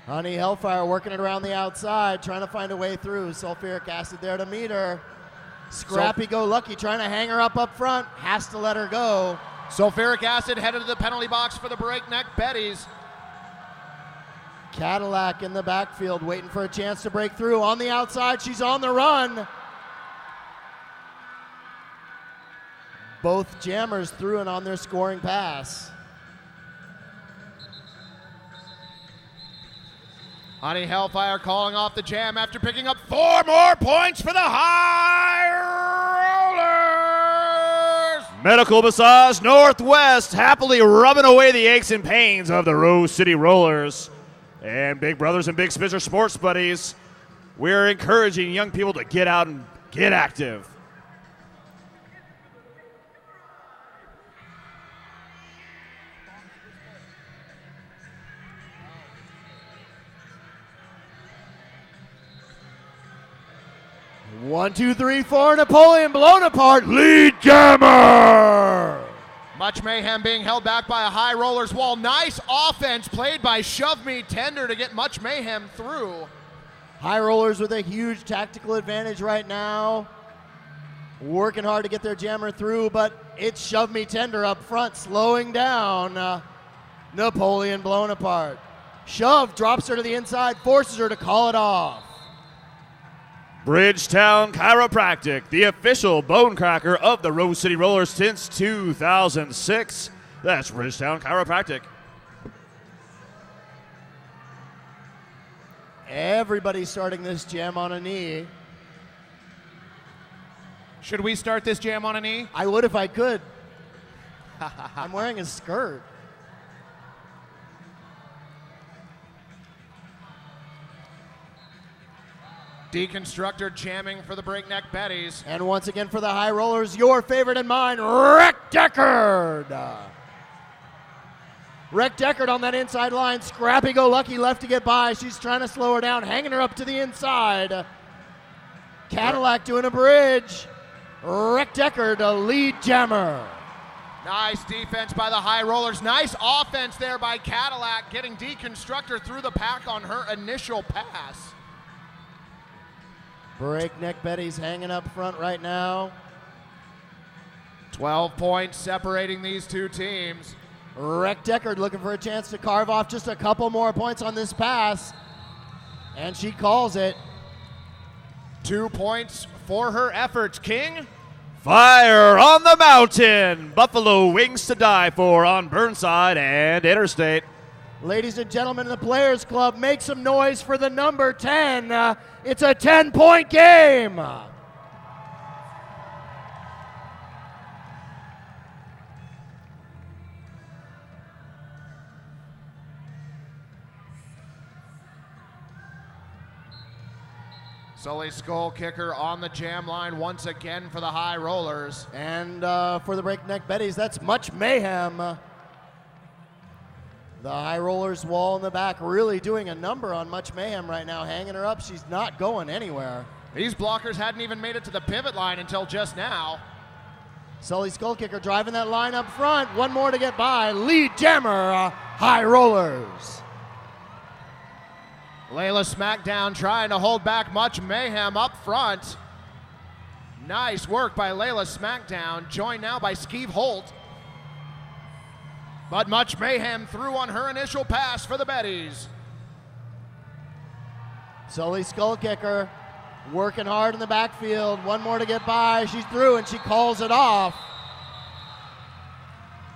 Honey Hellfire working it around the outside, trying to find a way through. Sulfuric acid there to meet her. Scrappy Go Lucky trying to hang her up front. Has to let her go. Sulfuric acid headed to the penalty box for the Breakneck Betties. Cadillac in the backfield waiting for a chance to break through. On the outside, she's on the run. Both jammers threw it on their scoring pass. Honey Hellfire calling off the jam after picking up 4 more points for the High Rollers. Medical Massage Northwest happily rubbing away the aches and pains of the Rose City Rollers. And Big Brothers and Big Spitzer Sports Buddies, we're encouraging young people to get out and get active. One, two, three, four, Napoleon blown apart. Lead jammer. Much Mayhem being held back by a High Rollers wall. Nice offense played by Shove Me Tender to get Much Mayhem through. High Rollers with a huge tactical advantage right now. Working hard to get their jammer through, but it's Shove Me Tender up front, slowing down Napoleon blown apart. Shove drops her to the inside, forces her to call it off. Bridgetown Chiropractic, the official bone cracker of the Rose City Rollers since 2006. That's Bridgetown Chiropractic. Everybody's starting this jam on a knee. Should we start this jam on a knee? I would if I could. I'm wearing a skirt. Deconstructor jamming for the Breakneck Betties. And once again for the High Rollers, your favorite and mine, Wreck Deckard. Wreck Deckard on that inside line. Scrappy Go Lucky left to get by. She's trying to slow her down, hanging her up to the inside. Cadillac doing a bridge. Wreck Deckard, a lead jammer. Nice defense by the High Rollers. Nice offense there by Cadillac, getting Deconstructor through the pack on her initial pass. Breakneck Betties hanging up front right now. 12 points separating these two teams. Wreck Deckard looking for a chance to carve off just a couple more points on this pass. And she calls it. 2 points for her efforts. King, Fire on the mountain. Buffalo wings to die for on Burnside and Interstate. Ladies and gentlemen in the Players Club, make some noise for the number 10. It's a 10-point game. Sully Skull Kicker on the jam line once again for the High Rollers. And for the Breakneck Betties, that's Much Mayhem. The High Rollers wall in the back really doing a number on Much Mayhem right now, hanging her up. She's not going anywhere. These blockers hadn't even made it to the pivot line until just now. Sully Skull Kicker driving that line up front. One more to get by. Lead jammer, High Rollers. Layla Smackdown trying to hold back Much Mayhem up front. Nice work by Layla Smackdown, joined now by Skeeve Holt. But Much Mayhem through on her initial pass for the Betties. Sully Skull Kicker working hard in the backfield. One more to get by. She's through and she calls it off.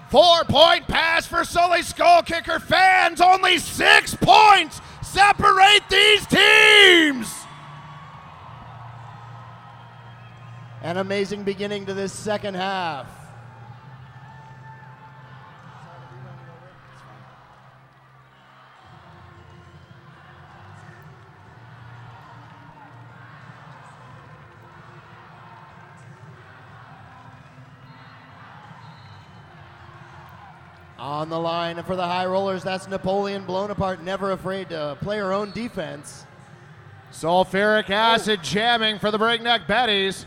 4-point pass for Sully Skull Kicker. Fans, only 6 points separate these teams. An amazing beginning to this second half. On the line for the High Rollers, that's Napoleon blown apart, never afraid to play her own defense. Sulfuric acid jamming for the Breakneck Betties.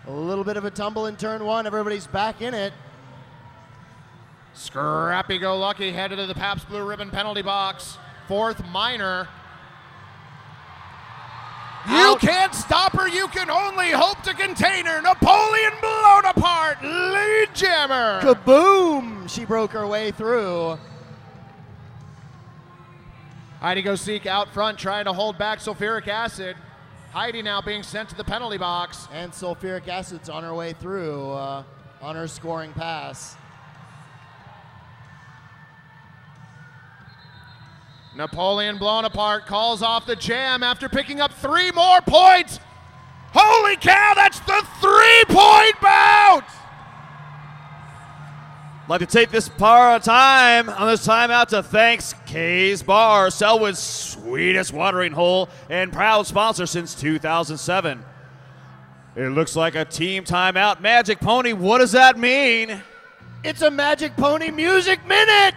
A little bit of a tumble in turn one, everybody's back in it. Scrappy Go Lucky headed to the Pabst Blue Ribbon penalty box. 4th minor. You can't stop her, you can only hope to contain her. Napoleon blown apart, lead jammer. Kaboom! She broke her way through. Heidi Go Seek out front trying to hold back Sulfuric Acid. Heidi now being sent to the penalty box. And Sulfuric Acid's on her way through on her scoring pass. Napoleon blown apart, calls off the jam after picking up 3 more points. Holy cow, that's the 3-point bout! Like to take this time on this timeout to thanks Kay's Bar, Selwood's sweetest watering hole and proud sponsor since 2007. It looks like a team timeout. Magic Pony, what does that mean? It's a Magic Pony Music Minute!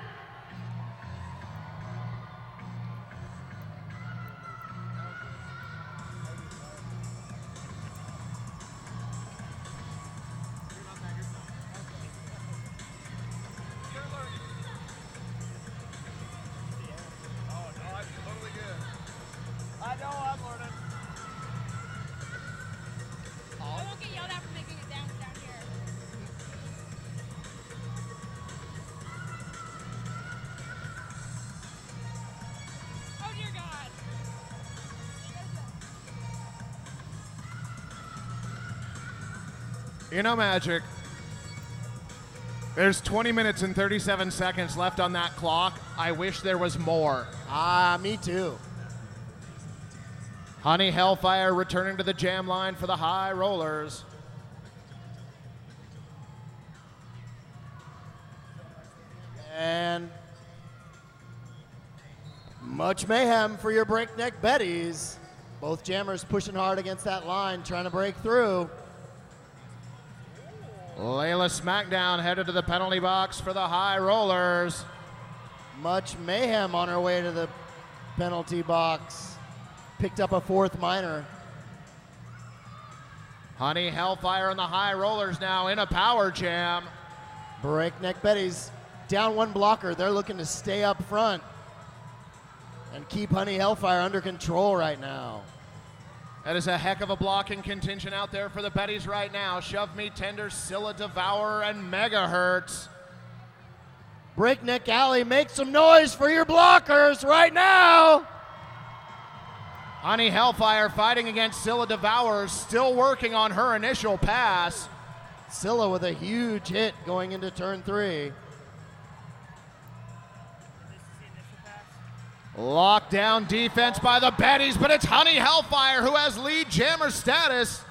You know, Magic, there's 20 minutes and 37 seconds left on that clock. I wish there was more. Me too. Honey Hellfire returning to the jam line for the High Rollers. And Much Mayhem for your Breakneck Betties. Both jammers pushing hard against that line, trying to break through. Layla Smackdown headed to the penalty box for the High Rollers. Much Mayhem on her way to the penalty box. Picked up a 4th minor. Honey Hellfire and the High Rollers now in a power jam. Breakneck Betties down 1 blocker. They're looking to stay up front and keep Honey Hellfire under control right now. That is a heck of a blocking contingent out there for the Betties right now. Shove Me Tender, Scylla Devourer, and Megahertz. Breakneck Alley, make some noise for your blockers right now. Honey Hellfire fighting against Scylla Devour, still working on her initial pass. Scylla with a huge hit going into turn 3. Lockdown defense by the Betties, but it's Honey Hellfire who has lead jammer status.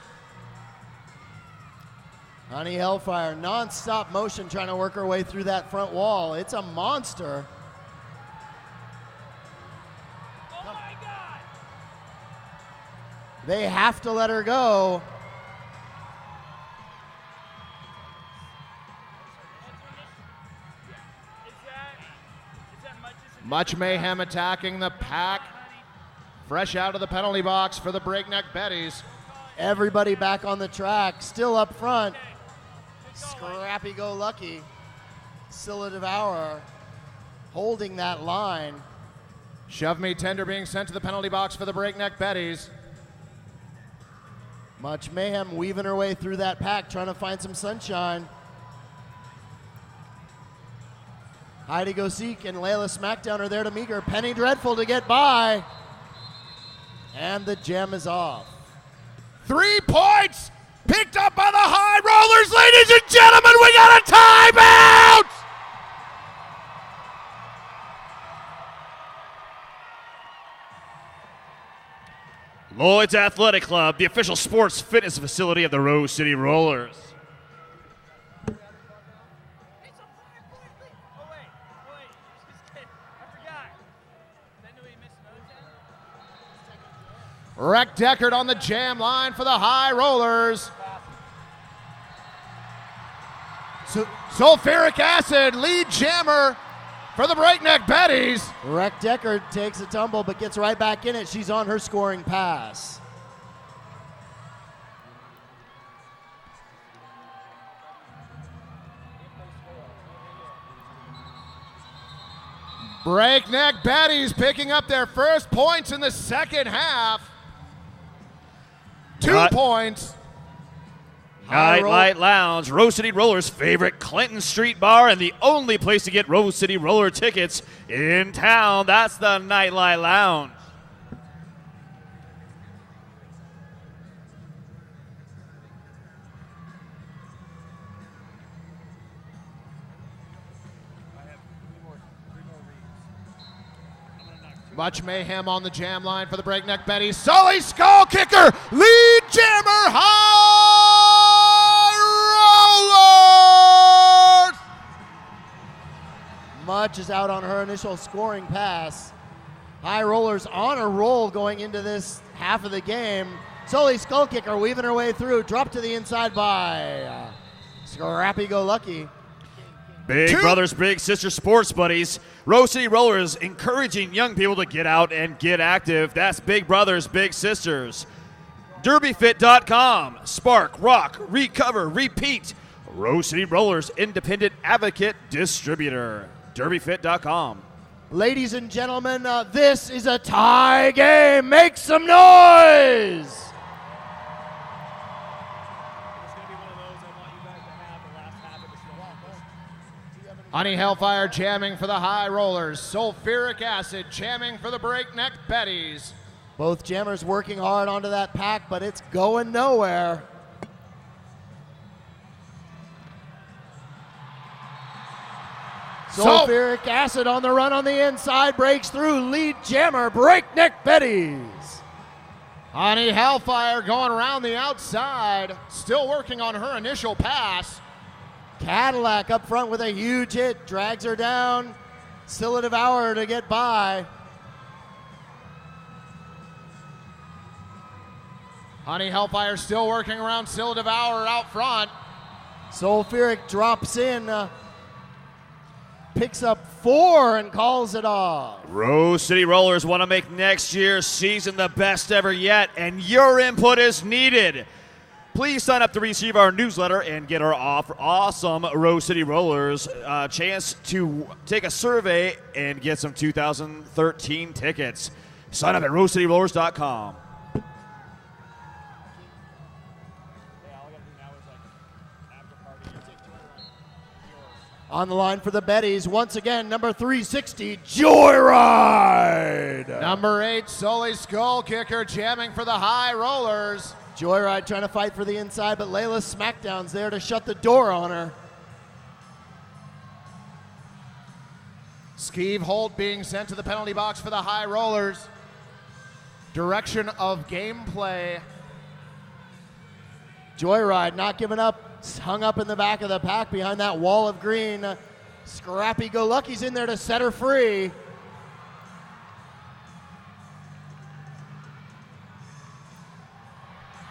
Honey Hellfire, non-stop motion trying to work her way through that front wall. It's a monster. Oh my God! They have to let her go. Much mayhem attacking the pack. Fresh out of the penalty box for the Breakneck Betties. Everybody back on the track, still up front. Scrappy-go-lucky. Scylla Devourer holding that line. Shove Me Tender being sent to the penalty box for the Breakneck Betties. Much mayhem weaving her way through that pack, trying to find some sunshine. Heidi Go Seek and Layla Smackdown are there to meet her. Penny Dreadful to get by. And the gem is off. 3 points picked up by the High Rollers. Ladies and gentlemen, we got a timeout! Lloyd's Athletic Club, the official sports fitness facility of the Rose City Rollers. Wreck Deckard on the jam line for the High Rollers. Sulfuric Acid, lead jammer for the Breakneck Betties. Wreck Deckard takes a tumble but gets right back in it. She's on her scoring pass. Breakneck Betties picking up their first points in the second half. 2 points. Nightlight Lounge, Rose City Rollers' favorite Clinton Street bar and the only place to get Rose City Roller tickets in town. That's the Nightlight Lounge. Much mayhem on the jam line for the Breakneck Betties. Sully Skull Kicker, lead jammer, High Rollers! Much is out on her initial scoring pass. High Rollers on a roll going into this half of the game. Sully Skull Kicker weaving her way through, dropped to the inside by Scrappy-Go-Lucky. Big Brothers, Big Sisters Sports Buddies. Rose City Rollers encouraging young people to get out and get active. That's Big Brothers, Big Sisters. DerbyFit.com. Spark, rock, recover, repeat. Rose City Rollers independent advocate distributor. DerbyFit.com. Ladies and gentlemen, this is a tie game. Make some noise! Honey Hellfire jamming for the High Rollers. Sulfuric Acid jamming for the Breakneck Betties. Both jammers working hard onto that pack, but it's going nowhere. Sulfuric Acid on the run on the inside, breaks through, lead jammer, Breakneck Betties. Honey Hellfire going around the outside, still working on her initial pass. Cadillac up front with a huge hit, drags her down. Scylla Devourer to get by. Honey Hellfire still working around Scylla Devourer out front. Sulfuric drops in, picks up 4 and calls it off. Rose City Rollers want to make next year's season the best ever yet, and your input is needed. Please sign up to receive our newsletter and get our awesome Rose City Rollers chance to take a survey and get some 2013 tickets. Sign up at rosecityrollers.com. On the line for the Betties, once again, number 360, Joyride. Number 8, Sully Skull Kicker jamming for the High Rollers. Joyride trying to fight for the inside, but Layla Smackdown's there to shut the door on her. Skeeve Holt being sent to the penalty box for the High Rollers. Direction of gameplay. Joyride not giving up, hung up in the back of the pack behind that wall of green. Scrappy Go Lucky's in there to set her free.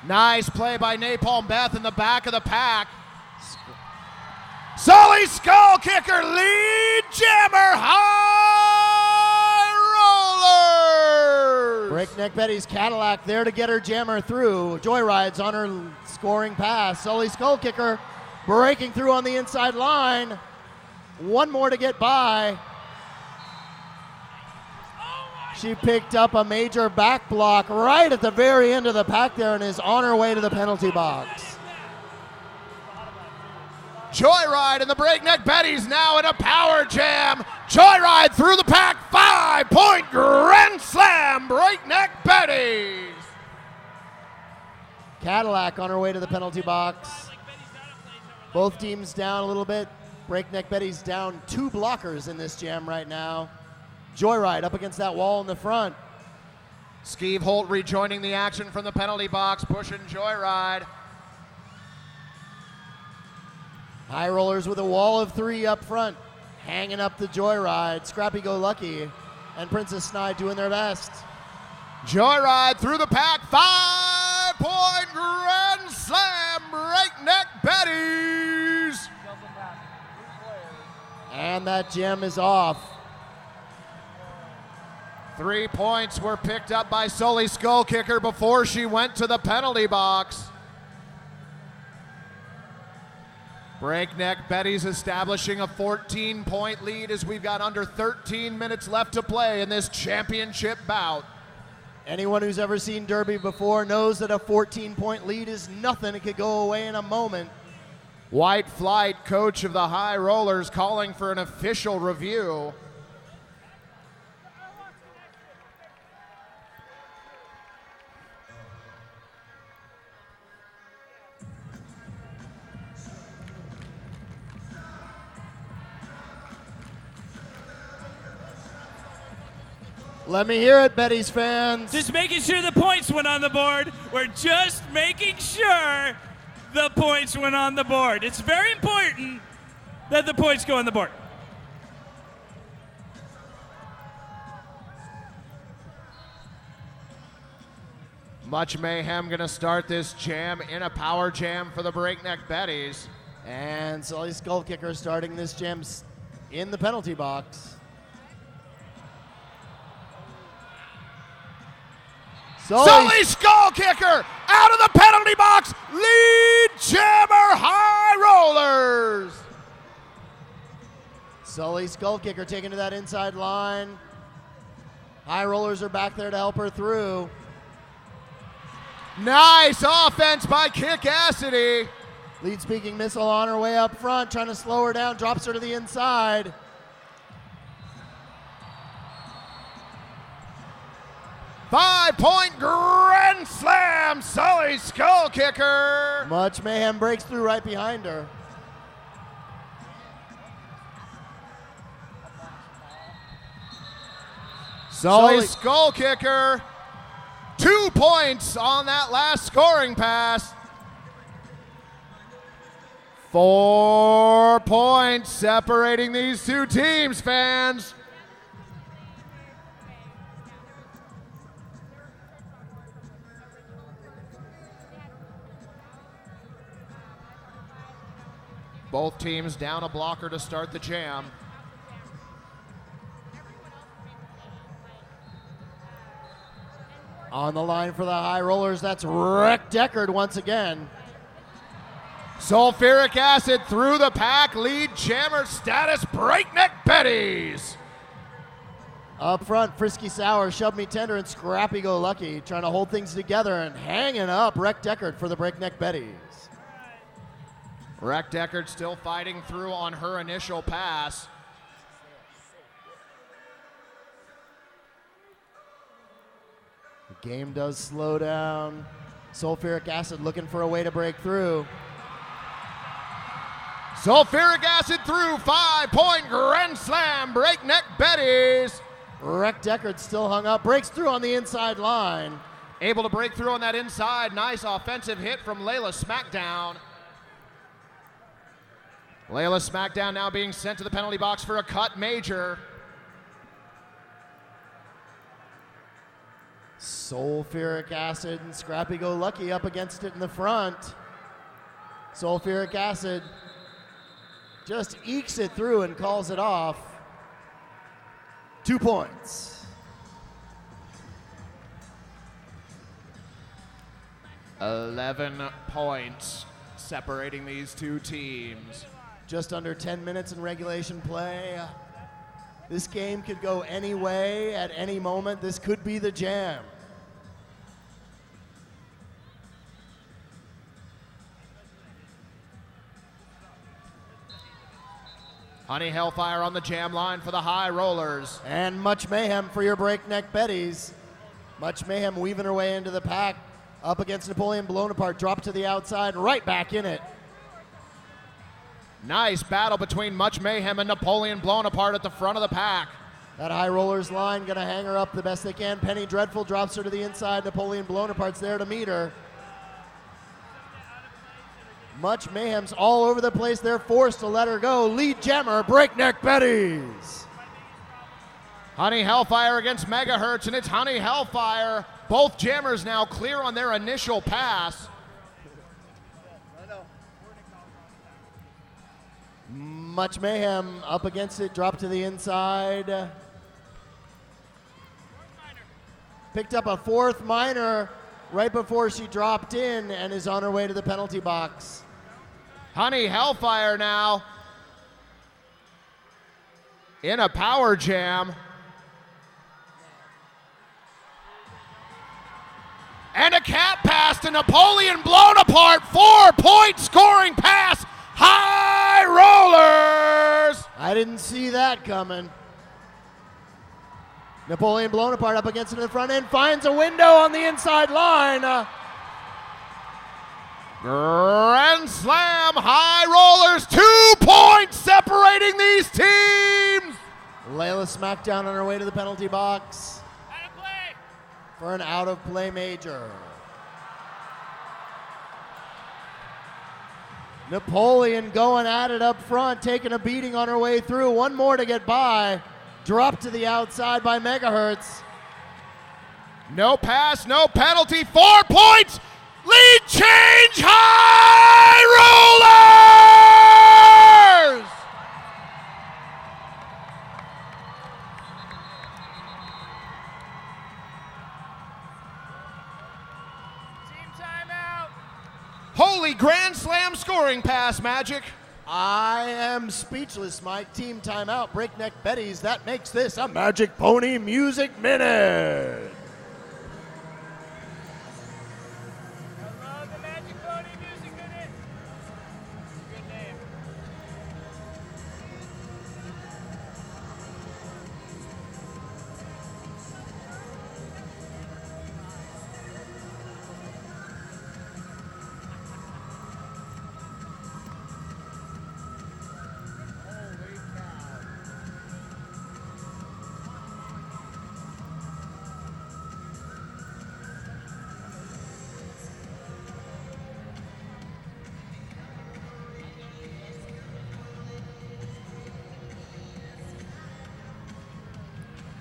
Nice play by Napalm Beth in the back of the pack. Sully Skull Kicker, lead jammer, High Rollers! Breakneck Betty's Cadillac there to get her jammer through. Joyride's on her scoring pass. Sully Skull Kicker breaking through on the inside line. One more to get by. She picked up a major back block right at the very end of the pack there and is on her way to the penalty box. Joyride and the Breakneck Betties now in a power jam. Joyride through the pack, 5-point grand slam, Breakneck Betties. Cadillac on her way to the penalty box. Both teams down a little bit. Breakneck Betties down 2 blockers in this jam right now. Joyride up against that wall in the front. Skeeve Holt rejoining the action from the penalty box, pushing Joyride. High Rollers with a wall of 3 up front, hanging up the Joyride. Scrappy Go Lucky and Princess Snide doing their best. Joyride through the pack, 5-point grand slam, Breakneck Betties. And that jam is off. 3 points were picked up by Sully Skull Kicker before she went to the penalty box. Breakneck Betties establishing a 14-point lead as we've got under 13 minutes left to play in this championship bout. Anyone who's ever seen Derby before knows that a 14-point lead is nothing. It could go away in a moment. White Flight, coach of the High Rollers, calling for an official review. Let me hear it, Betties fans. Just making sure the points went on the board. We're just making sure the points went on the board. It's very important that the points go on the board. Much mayhem going to start this jam in a power jam for the Breakneck Betties. And Sully Skull Kicker starting this jam in the penalty box. Sully Skull Kicker out of the penalty box. Lead jammer, High Rollers. Sully Skull Kicker taking to that inside line. High Rollers are back there to help her through. Nice offense by Kick-Assity. Lead speaking missile on her way up front, trying to slow her down, drops her to the inside. Five-point grand slam, Sully Skull Kicker. Much mayhem breaks through right behind her. Sully Skull Kicker, 2 points on that last scoring pass. 4 points separating these two teams, fans. Both teams down a blocker to start the jam. On the line for the High Rollers, that's Rick Deckard once again. Sulfuric acid through the pack, lead jammer status, Breakneck Betties. Up front, Frisky Sour, Shove Me Tender, and Scrappy Go Lucky trying to hold things together and hanging up Rick Deckard for the Breakneck Betties. Wreck Deckard still fighting through on her initial pass. The game does slow down. Sulfuric acid looking for a way to break through. Sulfuric acid through, 5-point grand slam, Breakneck Betties. Wreck Deckard still hung up, breaks through on the inside line. Able to break through on that inside, nice offensive hit from Layla Smackdown. Layla Smackdown now being sent to the penalty box for a cut major. Sulfuric acid and Scrappy Go Lucky up against it in the front. Sulfuric acid just ekes it through and calls it off. 2 points. 11 points separating these two teams. Just under 10 minutes in regulation play. This game could go any way at any moment. This could be the jam. Honey Hellfire on the jam line for the High Rollers. And Much Mayhem for your Breakneck Betties. Much Mayhem weaving her way into the pack. Up against Napoleon blown apart. Drop to the outside. Right back in it. Nice battle between Much Mayhem and Napoleon blown apart at the front of the pack. That High Rollers line going to hang her up the best they can. Penny Dreadful drops her to the inside. Napoleon blown apart's there to meet her. Much Mayhem's all over the place. They're forced to let her go. Lead jammer, Breakneck Betties. Honey Hellfire against Megahertz, and it's Honey Hellfire. Both jammers now clear on their initial pass. Much Mayhem up against it, drop to the inside. Picked up a fourth minor right before she dropped in and is on her way to the penalty box. Honey Hellfire now in a power jam. And a cat pass to Napoleon blown apart. 4-point scoring pass. High Rollers. I didn't see that coming. Napoleon blown apart up against it in the front end. Finds a window on the inside line. Grand slam. High Rollers. 2 points separating these teams. Layla Smackdown on her way to the penalty box for an out-of-play major. Napoleon going at it up front, taking a beating on her way through. One more to get by. Dropped to the outside by Megahertz. No pass, no penalty. 4 points. Lead change. High Rollers. Holy Grand Slam scoring pass, Magic. I am speechless, Mike. Team timeout. Breakneck Betties. That makes this a Magic Pony Music Minute. I love the Magic Pony Music Minute. Good name.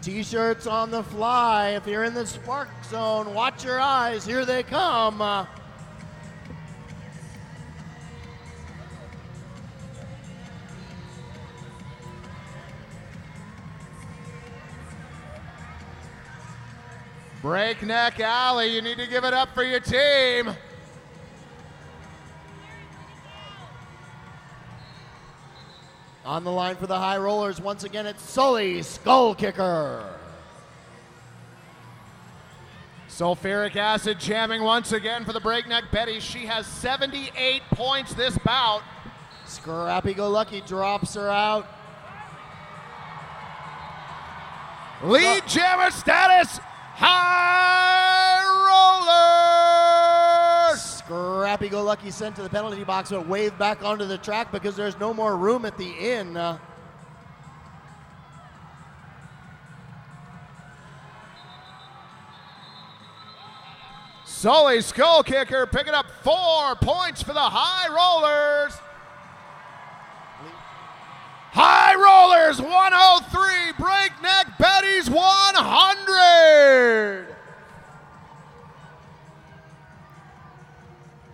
T-shirts on the fly. If you're in the spark zone, watch your eyes. Here they come. Breakneck Alley, you need to give it up for your team. On the line for the High Rollers, once again, it's Sully Skull Kicker. Sulfuric acid jamming once again for the Breakneck Betties. She has 78 points this bout. Scrappy-Go-Lucky drops her out. Lead jammer status, high rollers. Scrappy-Go-Lucky sent to the penalty box, but waved back onto the track because there's no more room at the inn. Sully Skull Kicker picking up 4 points for the High Rollers. High Rollers 103, Breakneck Betties 100.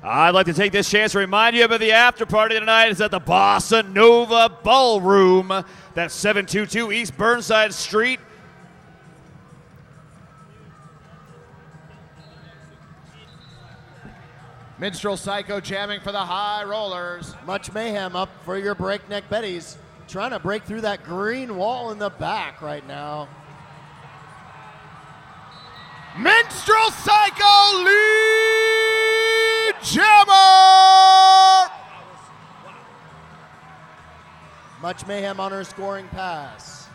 I'd like to take this chance to remind you about the after party tonight. It's at the Bossa Nova Ballroom. That's 722 East Burnside Street. Minstrel Psycho jamming for the High Rollers. Much mayhem up for your Breakneck Betties. Trying to break through that green wall in the back right now. Minstrel Psycho lead jammer. Much mayhem on her scoring pass.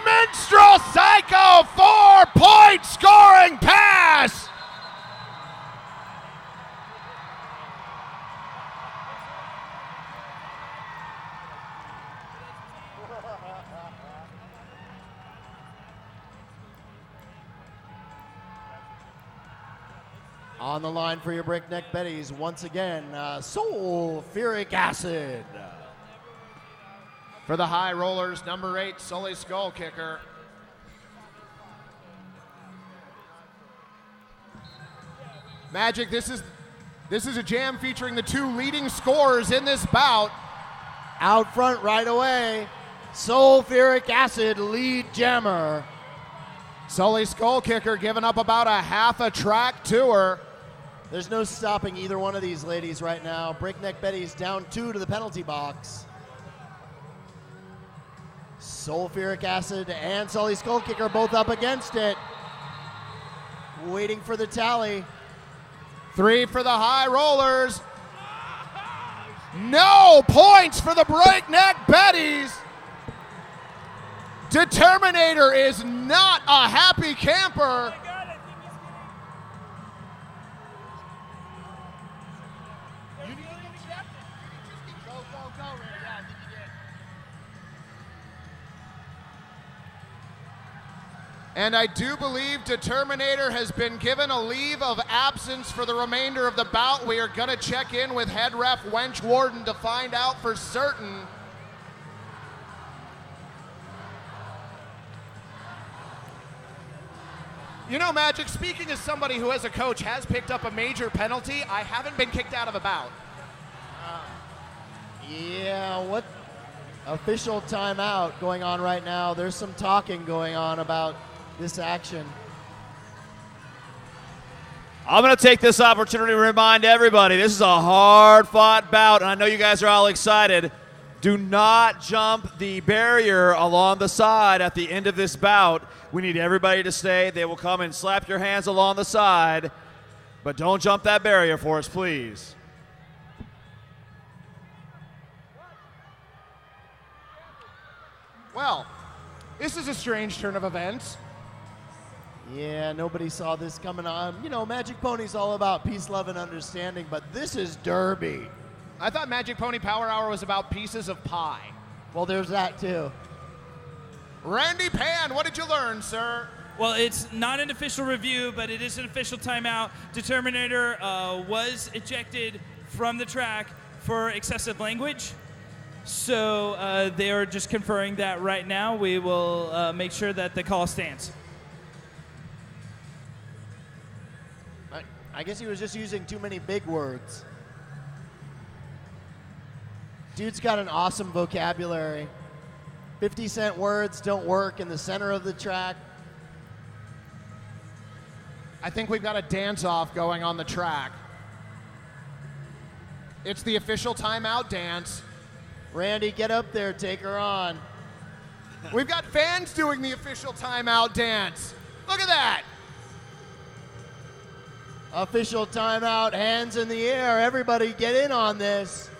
Minstrel Psycho 4-point scoring pass. On the line for your Breakneck Betties, once again, sulfuric acid. For the High Rollers, number 8, Sully Skull Kicker. Magic, this is a jam featuring the 2 leading scorers in this bout. Out front right away, sulfuric acid lead jammer. Sully Skull Kicker giving up about a half a track to her. There's no stopping either one of these ladies right now. Breakneck Betties down 2 to the penalty box. Sulfuric acid and Sully Skull Kicker both up against it. Waiting for the tally. 3 for the High Rollers. No points for the Breakneck Betties. Determinator is not a happy camper. And I do believe Determinator has been given a leave of absence for the remainder of the bout. We are going to check in with head ref Wench Warden to find out for certain. You know, Magic, speaking as somebody who as a coach has picked up a major penalty, I haven't been kicked out of a bout. Yeah, what official timeout going on right now? There's some talking going on about this action. I'm going to take this opportunity to remind everybody this is a hard-fought bout, and I know you guys are all excited. Do not jump the barrier along the side at the end of this bout. We need everybody to stay. They will come and slap your hands along the side, but don't jump that barrier for us, please. Well, this is a strange turn of events. Yeah, nobody saw this coming on. You know, Magic Pony's all about peace, love, and understanding, but this is Derby. I thought Magic Pony Power Hour was about pieces of pie. Well, there's that too. Randy Pan, what did you learn, sir? Well, it's not an official review, but it is an official timeout. Determinator was ejected from the track for excessive language. So they are just conferring that right now. We will make sure that the call stands. I guess he was just using too many big words. Dude's got an awesome vocabulary. 50-cent words don't work in the center of the track. I think we've got a dance-off going on the track. It's the official timeout dance. Randy, get up there, take her on. We've got fans doing the official timeout dance. Look at that. Official timeout, hands in the air. Everybody get in on this.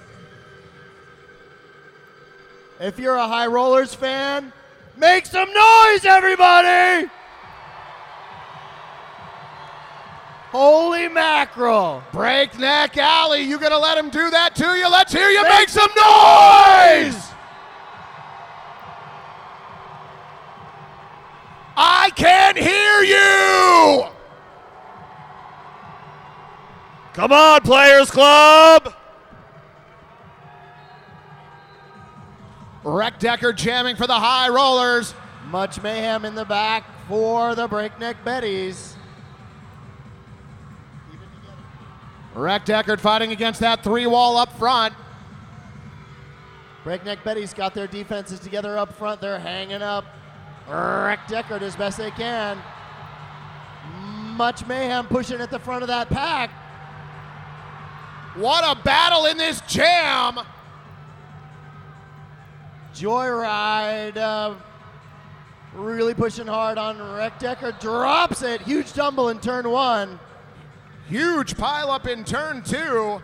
If you're a High Rollers fan, make some noise, everybody! Holy mackerel. Breakneck Alley, you gonna let him do that to you? Let's hear you make some noise! I can't hear you! Come on, Players Club! Wreck Decker jamming for the High Rollers. Much mayhem in the back for the Breakneck Betties. Wreck Deckard fighting against that 3-wall up front. Breakneck Betties got their defenses together up front. They're hanging up Wreck Deckard as best they can. Much mayhem pushing at the front of that pack. What a battle in this jam. Joyride really pushing hard on Wreck Deckard. Drops it. Huge tumble in turn 1. Huge pile up in turn 2.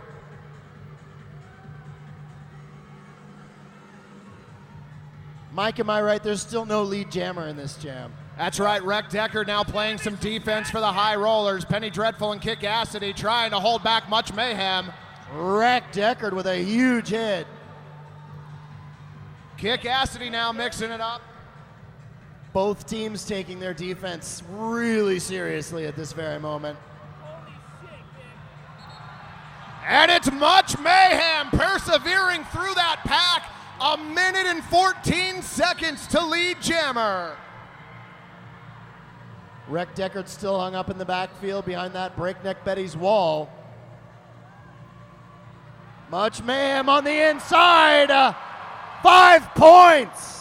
Mike, am I right? There's still no lead jammer in this jam. That's right, Wreck Deckard now playing some defense for the High Rollers. Penny Dreadful and Kick Acid trying to hold back Much Mayhem. Wreck Deckard with a huge hit. Kick Acid now mixing it up. Both teams taking their defense really seriously at this very moment. And it's Much Mayhem persevering through that pack. 1 minute and 14 seconds to lead jammer. Wreck Deckard still hung up in the backfield behind that Breakneck Betties wall. Much mayhem on the inside. 5 points.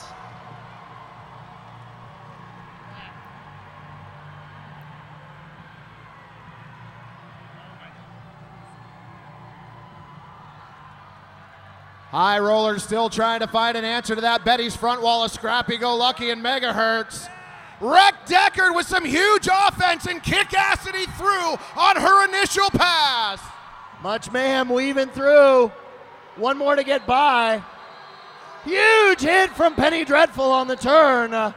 High Rollers still trying to find an answer to that Betty's front wall of Scrappy Go Lucky and Megahertz. Wreck Deckard with some huge offense and Kick Acid through on her initial pass. Much mayhem weaving through. One more to get by. Huge hit from Penny Dreadful on the turn.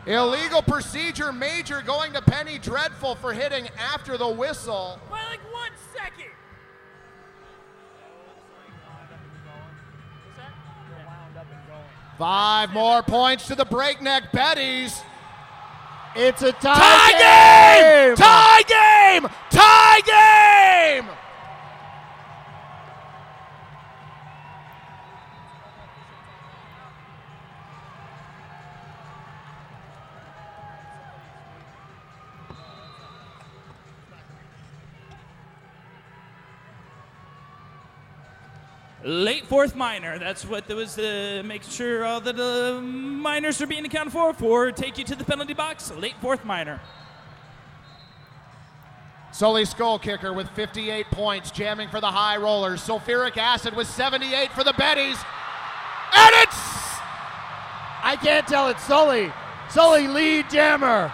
Illegal procedure major going to Penny Dreadful for hitting after the whistle. By like 1 second. 5 more points to the Breakneck Betties. It's a Tie game! Tie game! Tie game! Late fourth minor. That's what there was to make sure all the minors are being accounted for take you to the penalty box. Late fourth minor. Sully Skull Kicker with 58 points, jamming for the High Rollers. Sulfuric Acid with 78 for the Betties. And it's... I can't tell, it's Sully. Sully lead jammer.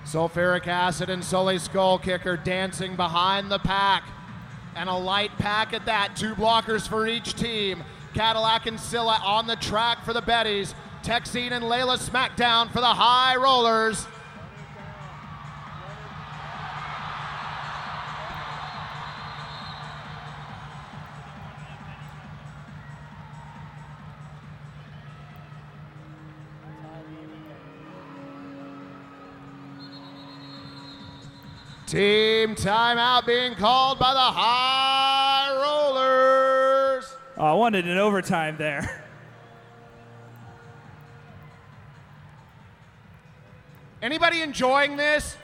Sulfuric Acid and Sully Skull Kicker dancing behind the pack. And a light pack at that. 2 blockers for each team. Cadillac and Scylla on the track for the Betties. Texine and Layla Smackdown for the High Rollers. Team timeout being called by the High Rollers. Oh, I wanted an overtime there. Anybody enjoying this?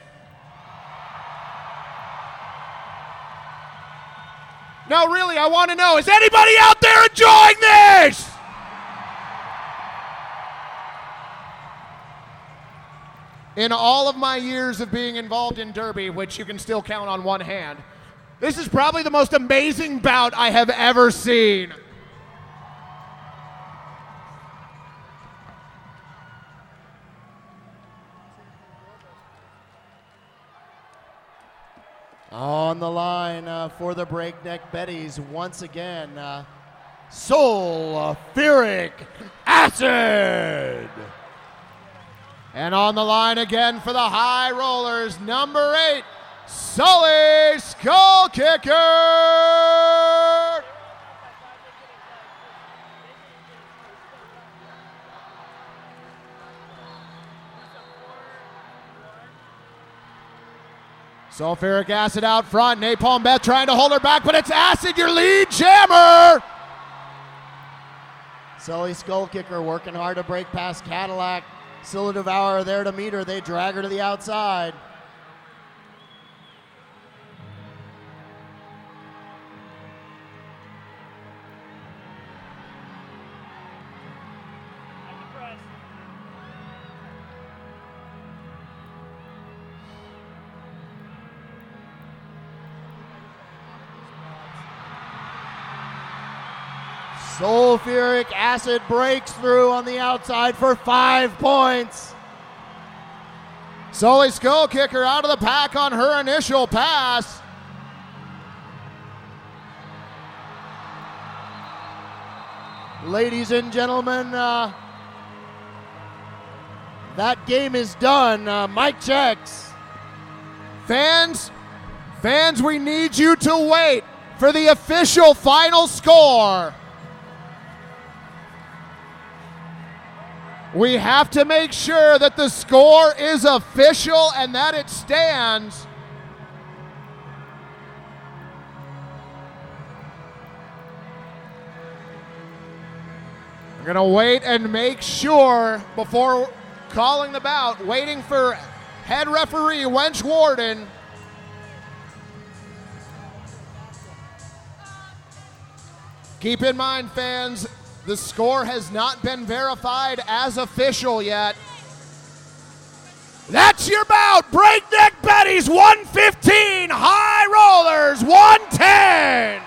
No, really, I want to know, is anybody out there enjoying this? In all of my years of being involved in Derby, which you can still count on one hand, this is probably the most amazing bout I have ever seen. On the line for the Breakneck Betties, once again, sulfuric acid. And on the line again for the High Rollers, number 8, Sully Skull Kicker. Sulfuric acid out front. Napalm Beth trying to hold her back, but it's Acid, your lead jammer. Sully Skull Kicker working hard to break past Cadillac. Scylla Devourer there to meet her. They drag her to the outside. Sulfuric acid breaks through on the outside for 5 points. Sully Skull Kicker out of the pack on her initial pass. Ladies and gentlemen, that game is done. Mic checks. Fans, we need you to wait for the official final score. We have to make sure that the score is official and that it stands. We're going to wait and make sure before calling the bout, waiting for head referee Wench Warden. Keep in mind, fans, the score has not been verified as official yet. That's your bout. Breakneck Betties 115, High Rollers 110.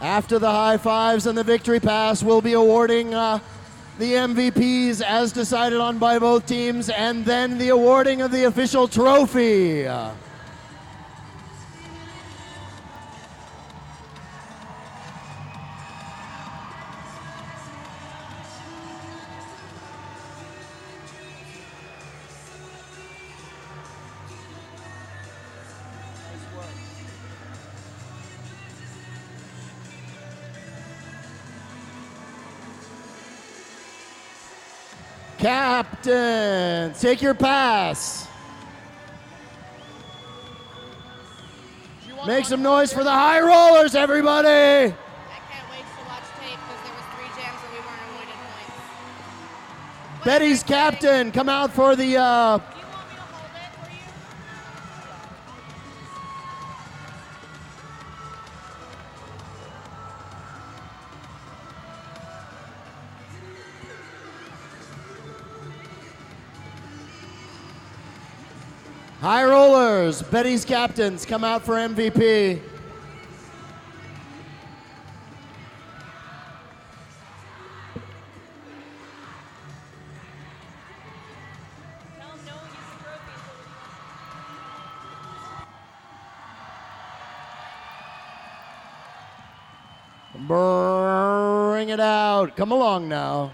After the high fives and the victory pass, we'll be awarding the MVPs as decided on by both teams, and then the awarding of the official trophy. Captain, take your pass. Make some noise for the High Rollers, everybody. I can't wait to watch tape because there was 3 jams and we weren't awarded points. Betty's captain, come out for the Do you want me to hold it for you? High Rollers, Betty's captains, come out for MVP. Tell them no one gets a trophy until Bring it out. Come along now.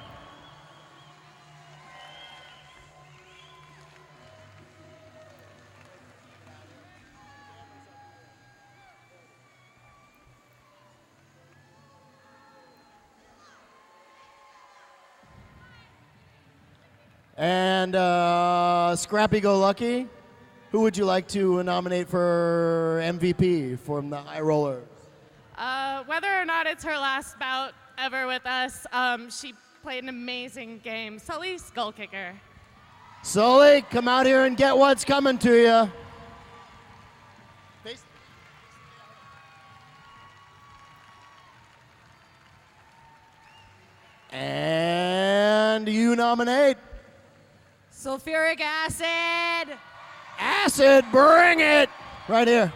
And Scrappy Go Lucky, Who would you like to nominate for MVP from the High Rollers? Whether or not it's her last bout ever with us, she played an amazing game. Sully, Skull Kicker. Sully, come out here and get what's coming to you. And you nominate? Sulfuric acid. Acid, bring it! Right here.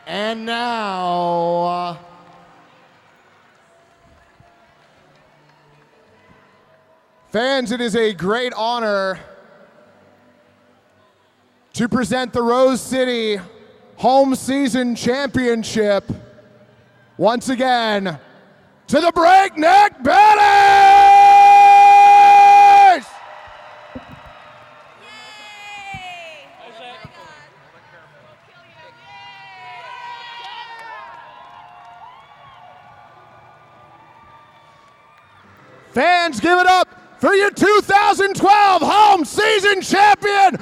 And now, fans, it is a great honor to present the Rose City Home Season Championship once again to the Breakneck Betties! Fans, give it up for your 2012 Home Season Champion,